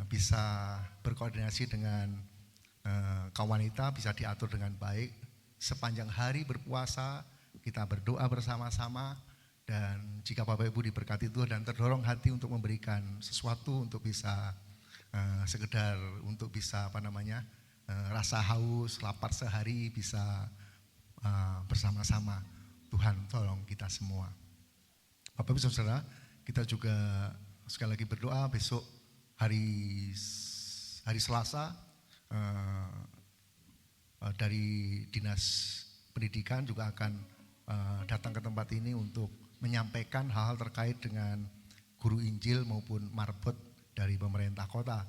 bisa berkoordinasi dengan kaum wanita, bisa diatur dengan baik. Sepanjang hari berpuasa, kita berdoa bersama-sama. Dan jika Bapak Ibu diberkati Tuhan dan terdorong hati untuk memberikan sesuatu untuk bisa sekedar untuk bisa rasa haus, lapar sehari bisa bersama-sama, Tuhan tolong kita semua. Bapak Ibu Saudara, kita juga sekali lagi berdoa besok hari Selasa dari Dinas Pendidikan juga akan datang ke tempat ini untuk menyampaikan hal-hal terkait dengan guru Injil maupun marbot dari pemerintah kota.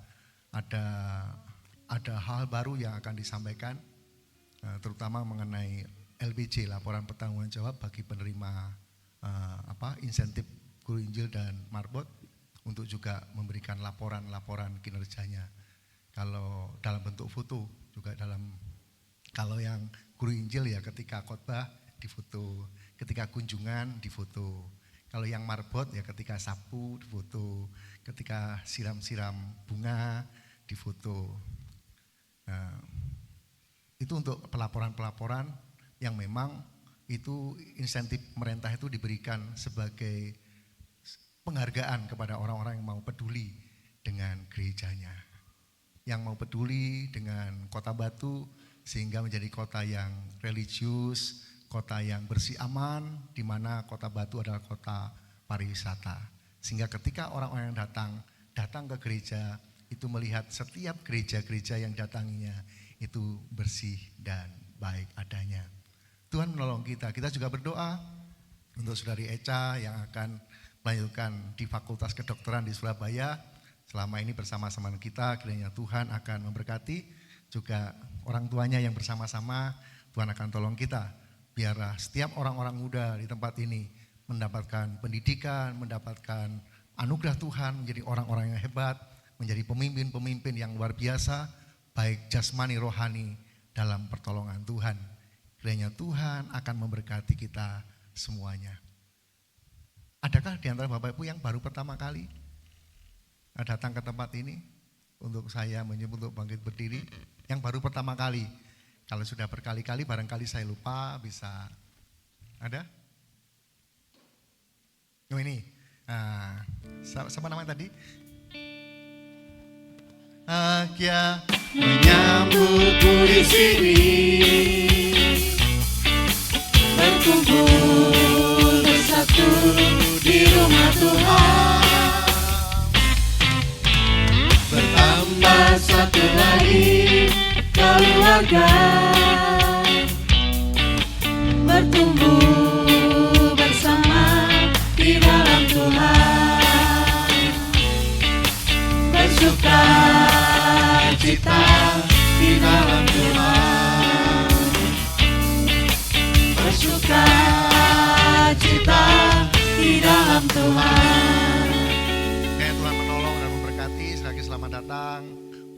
Ada hal baru yang akan disampaikan, terutama mengenai LPJ, laporan pertanggungan jawab bagi penerima insentif guru Injil dan marbot, untuk juga memberikan laporan kinerjanya. Kalau dalam bentuk foto, juga kalau yang guru Injil ya ketika khotbah difoto, ketika kunjungan difoto. Kalau yang marbot ya ketika sapu difoto, ketika siram-siram bunga difoto. Nah, itu untuk pelaporan-pelaporan yang memang itu insentif pemerintah itu diberikan sebagai penghargaan kepada orang-orang yang mau peduli dengan gerejanya, yang mau peduli dengan Kota Batu sehingga menjadi kota yang religius, kota yang bersih aman, di mana Kota Batu adalah kota pariwisata. Sehingga ketika orang-orang yang datang ke gereja itu melihat setiap gereja-gereja yang datanginya itu bersih dan baik adanya. Tuhan menolong kita. Kita juga berdoa untuk Saudari Eca yang akan melanjutkan di Fakultas Kedokteran di Surabaya. Selama ini bersama-sama kita, kiranya Tuhan akan memberkati. Juga orang tuanya yang bersama-sama, Tuhan akan tolong kita. Biar setiap orang-orang muda di tempat ini mendapatkan pendidikan, mendapatkan anugerah Tuhan, menjadi orang-orang yang hebat, menjadi pemimpin-pemimpin yang luar biasa, baik jasmani rohani dalam pertolongan Tuhan. Kiranya Tuhan akan memberkati kita semuanya. Adakah di antara Bapak Ibu yang baru pertama kali datang ke tempat ini? Untuk saya menyebut untuk bangkit berdiri. Yang baru pertama kali. Kalau sudah berkali-kali barangkali saya lupa, bisa ada? Oh ini, sama namanya tadi? Agia Menyambutku di sini, berkumpul bersatu di rumah Tuhan, bertambah satu lagi keluarga, bertumbuh bersama di dalam Tuhan, bersuka cita di dalam Tuhan, bersuka cita di dalam Tuhan. Tuhan menolong dan memberkati. Sekali lagi selamat datang.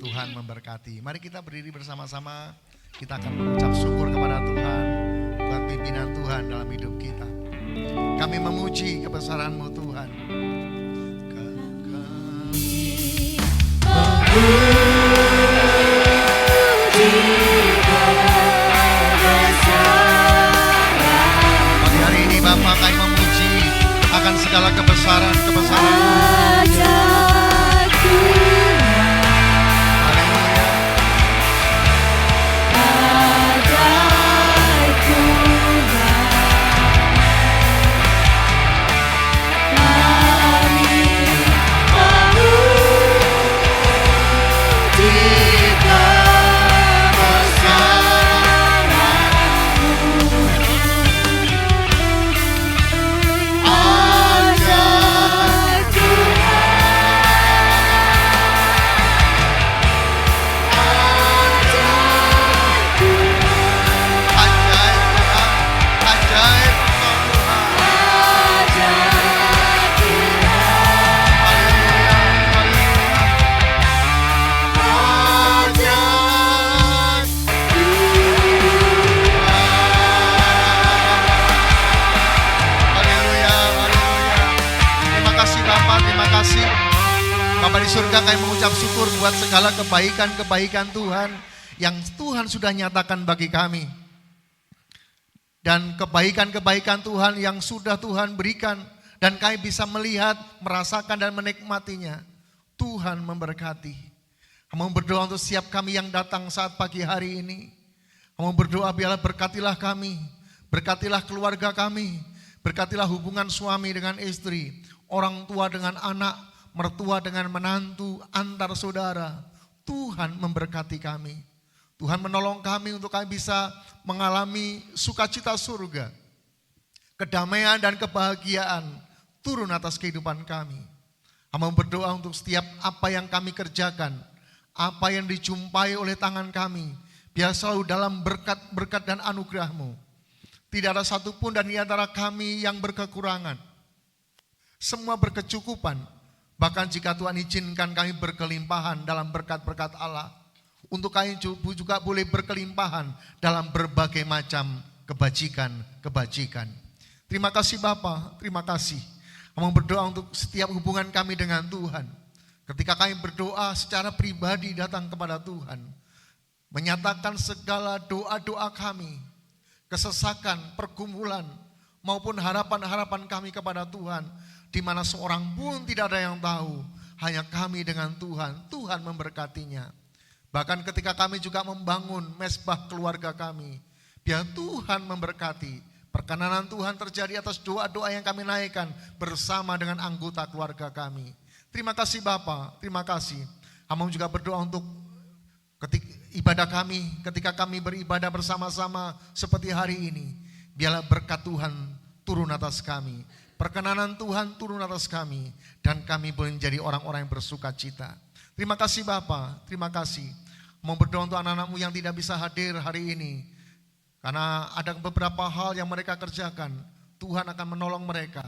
Tuhan memberkati. Mari kita berdiri bersama-sama. Kita akan mengucap syukur kepada Tuhan buat pimpinan Tuhan dalam hidup kita. Kami memuji kebesaran-Mu Tuhan. Pagi hari ini Bapa, kami memuji akan segala kebesaran-kebesaran-Mu. Bapa di surga, kami mengucap syukur buat segala kebaikan-kebaikan Tuhan yang Tuhan sudah nyatakan bagi kami. Dan kebaikan-kebaikan Tuhan yang sudah Tuhan berikan dan kami bisa melihat, merasakan dan menikmatinya. Tuhan memberkati. Kami berdoa untuk setiap kami yang datang saat pagi hari ini. Kami berdoa biarlah berkatilah kami, berkatilah keluarga kami, berkatilah hubungan suami dengan istri, orang tua dengan anak, mertua dengan menantu, antar saudara. Tuhan memberkati kami. Tuhan menolong kami untuk kami bisa mengalami sukacita surga. Kedamaian dan kebahagiaan turun atas kehidupan kami. Hamba berdoa untuk setiap apa yang kami kerjakan, apa yang dijumpai oleh tangan kami, biar selalu dalam berkat-berkat dan anugerah-Mu. Tidak ada satupun dari antara kami yang berkekurangan. Semua berkecukupan. Bahkan jika Tuhan izinkan kami berkelimpahan dalam berkat-berkat Allah, untuk kami juga boleh berkelimpahan dalam berbagai macam kebajikan. Terima kasih Bapa, terima kasih. Kami berdoa untuk setiap hubungan kami dengan Tuhan. Ketika kami berdoa secara pribadi datang kepada Tuhan, menyatakan segala doa-doa kami, kesesakan, pergumulan, maupun harapan-harapan kami kepada Tuhan, di mana seorang pun tidak ada yang tahu, hanya kami dengan Tuhan. Tuhan memberkatinya. Bahkan ketika kami juga membangun mesbah keluarga kami, biar Tuhan memberkati. Perkenanan Tuhan terjadi atas doa-doa yang kami naikkan bersama dengan anggota keluarga kami. Terima kasih Bapa, terima kasih. Hamba juga berdoa untuk ibadah kami, ketika kami beribadah bersama-sama seperti hari ini. Biarlah berkat Tuhan turun atas kami. Perkenanan Tuhan turun atas kami. Dan kami boleh menjadi orang-orang yang bersuka cita. Terima kasih Bapa, terima kasih. Mau berdoa untuk anak-anak-Mu yang tidak bisa hadir hari ini. Karena ada beberapa hal yang mereka kerjakan, Tuhan akan menolong mereka.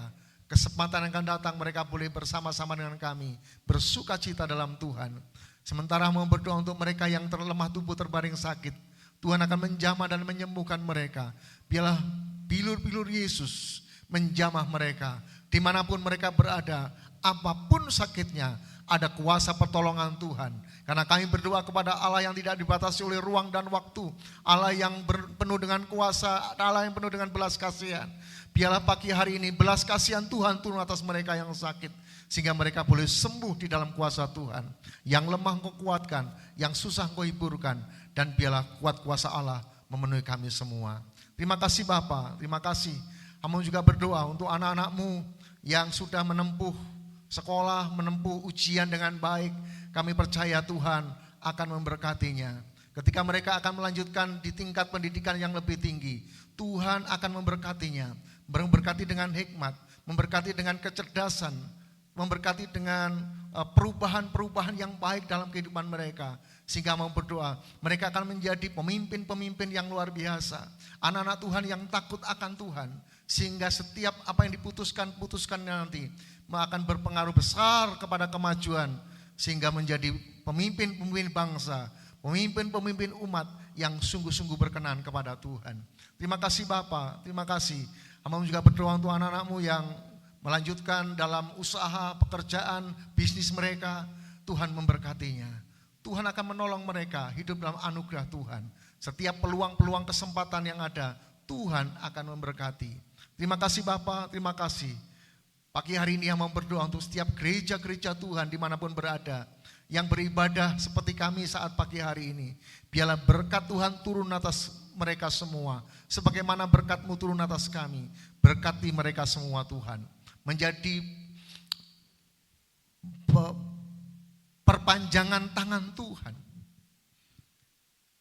Kesempatan yang akan datang mereka boleh bersama-sama dengan kami, bersuka cita dalam Tuhan. Sementara mau berdoa untuk mereka yang terlemah tubuh terbaring sakit, Tuhan akan menjamah dan menyembuhkan mereka. Biarlah bilur-bilur Yesus menjamah mereka, dimanapun mereka berada, apapun sakitnya, ada kuasa pertolongan Tuhan. Karena kami berdoa kepada Allah yang tidak dibatasi oleh ruang dan waktu, Allah yang penuh dengan kuasa, Allah yang penuh dengan belas kasihan. Biarlah pagi hari ini belas kasihan Tuhan turun atas mereka yang sakit, sehingga mereka boleh sembuh di dalam kuasa Tuhan. Yang lemah Engkau kuatkan, yang susah Engkau hiburkan, dan biarlah kuat kuasa Allah memenuhi kami semua. Terima kasih Bapa, terima kasih. Kami juga berdoa untuk anak-anak-Mu yang sudah menempuh sekolah, menempuh ujian dengan baik. Kami percaya Tuhan akan memberkatinya. Ketika mereka akan melanjutkan di tingkat pendidikan yang lebih tinggi, Tuhan akan memberkatinya. Memberkati dengan hikmat, memberkati dengan kecerdasan, memberkati dengan perubahan-perubahan yang baik dalam kehidupan mereka. Sehingga mau berdoa, mereka akan menjadi pemimpin-pemimpin yang luar biasa. Anak-anak Tuhan yang takut akan Tuhan. Sehingga setiap apa yang putuskan nanti akan berpengaruh besar kepada kemajuan. Sehingga menjadi pemimpin-pemimpin bangsa, pemimpin-pemimpin umat yang sungguh-sungguh berkenan kepada Tuhan. Terima kasih Bapa, terima kasih. Hamba juga berdoa untuk anak-anak-Mu yang melanjutkan dalam usaha, pekerjaan, bisnis mereka. Tuhan memberkatinya. Tuhan akan menolong mereka hidup dalam anugerah Tuhan. Setiap peluang-peluang kesempatan yang ada, Tuhan akan memberkati. Terima kasih Bapa, terima kasih. Pagi hari ini yang mau berdoa untuk setiap gereja-gereja Tuhan dimanapun berada, yang beribadah seperti kami saat pagi hari ini. Biarlah berkat Tuhan turun atas mereka semua, sebagaimana berkat-Mu turun atas kami. Berkati mereka semua Tuhan, menjadi perpanjangan tangan Tuhan,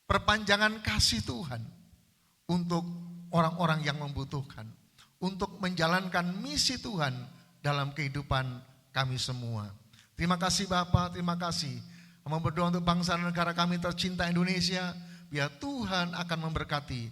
perpanjangan kasih Tuhan untuk orang-orang yang membutuhkan, untuk menjalankan misi Tuhan dalam kehidupan kami semua. Terima kasih Bapa, terima kasih. Kami berdoa untuk bangsa dan negara kami tercinta Indonesia, biar Tuhan akan memberkati.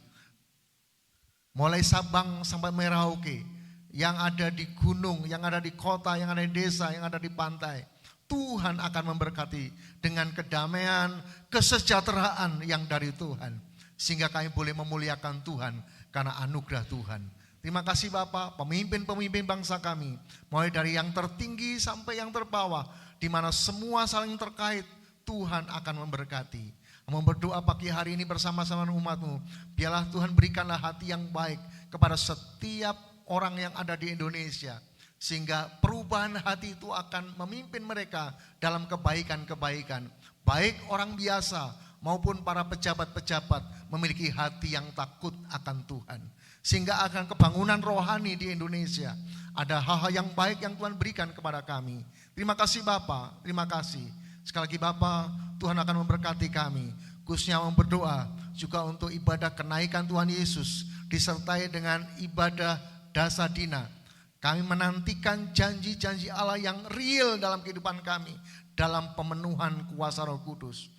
Mulai Sabang sampai Merauke, yang ada di gunung, yang ada di kota, yang ada di desa, yang ada di pantai. Tuhan akan memberkati dengan kedamaian, kesejahteraan yang dari Tuhan. Sehingga kami boleh memuliakan Tuhan karena anugerah Tuhan. Terima kasih Bapak, pemimpin-pemimpin bangsa kami, mulai dari yang tertinggi sampai yang terbawah, di mana semua saling terkait, Tuhan akan memberkati. Mau berdoa pagi hari ini bersama-sama umat-Mu, biarlah Tuhan berikanlah hati yang baik kepada setiap orang yang ada di Indonesia, sehingga perubahan hati itu akan memimpin mereka dalam kebaikan-kebaikan. Baik orang biasa maupun para pejabat-pejabat memiliki hati yang takut akan Tuhan. Sehingga akan kebangunan rohani di Indonesia. Ada hal-hal yang baik yang Tuhan berikan kepada kami. Terima kasih Bapa, terima kasih. Sekali lagi Bapa, Tuhan akan memberkati kami. Khususnya berdoa juga untuk ibadah kenaikan Tuhan Yesus, disertai dengan ibadah Dasadina. Kami menantikan janji-janji Allah yang real dalam kehidupan kami, dalam pemenuhan kuasa Roh Kudus.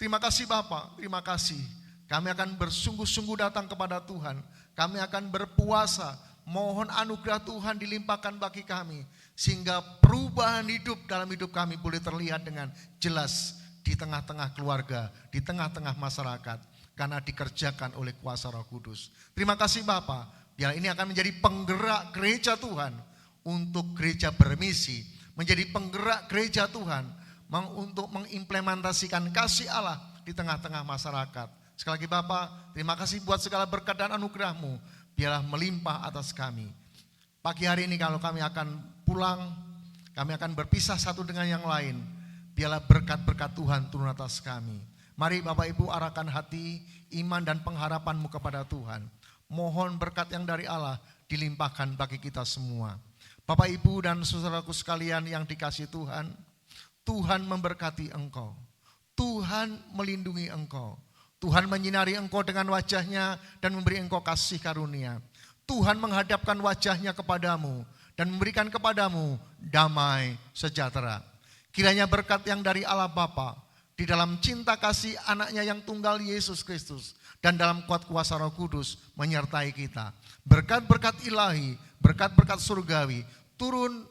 Terima kasih Bapa, terima kasih. Kami akan bersungguh-sungguh datang kepada Tuhan. Kami akan berpuasa, mohon anugerah Tuhan dilimpahkan bagi kami, sehingga perubahan hidup dalam hidup kami boleh terlihat dengan jelas di tengah-tengah keluarga, di tengah-tengah masyarakat, karena dikerjakan oleh kuasa Roh Kudus. Terima kasih Bapa, biar ini akan menjadi penggerak gereja Tuhan untuk gereja bermisi, menjadi penggerak gereja Tuhan untuk mengimplementasikan kasih Allah di tengah-tengah masyarakat. Sekali lagi Bapa, terima kasih buat segala berkat dan anugerah-Mu, biarlah melimpah atas kami. Pagi hari ini kalau kami akan pulang, kami akan berpisah satu dengan yang lain, biarlah berkat-berkat Tuhan turun atas kami. Mari Bapak Ibu arahkan hati, iman dan pengharapan-Mu kepada Tuhan. Mohon berkat yang dari Allah dilimpahkan bagi kita semua. Bapak Ibu dan saudaraku sekalian yang dikasihi Tuhan, Tuhan memberkati engkau. Tuhan melindungi engkau. Tuhan menyinari engkau dengan wajahnya dan memberi engkau kasih karunia. Tuhan menghadapkan wajahnya kepadamu dan memberikan kepadamu damai sejahtera. Kiranya berkat yang dari Allah Bapa, di dalam cinta kasih anaknya yang tunggal Yesus Kristus, dan dalam kuat kuasa Roh Kudus menyertai kita. Berkat-berkat ilahi, berkat-berkat surgawi turun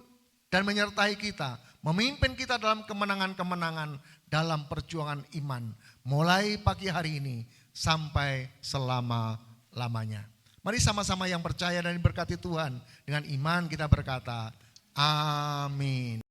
dan menyertai kita, memimpin kita dalam kemenangan-kemenangan dalam perjuangan iman, mulai pagi hari ini sampai selama-lamanya. Mari sama-sama yang percaya dan diberkati Tuhan, dengan iman kita berkata, amin.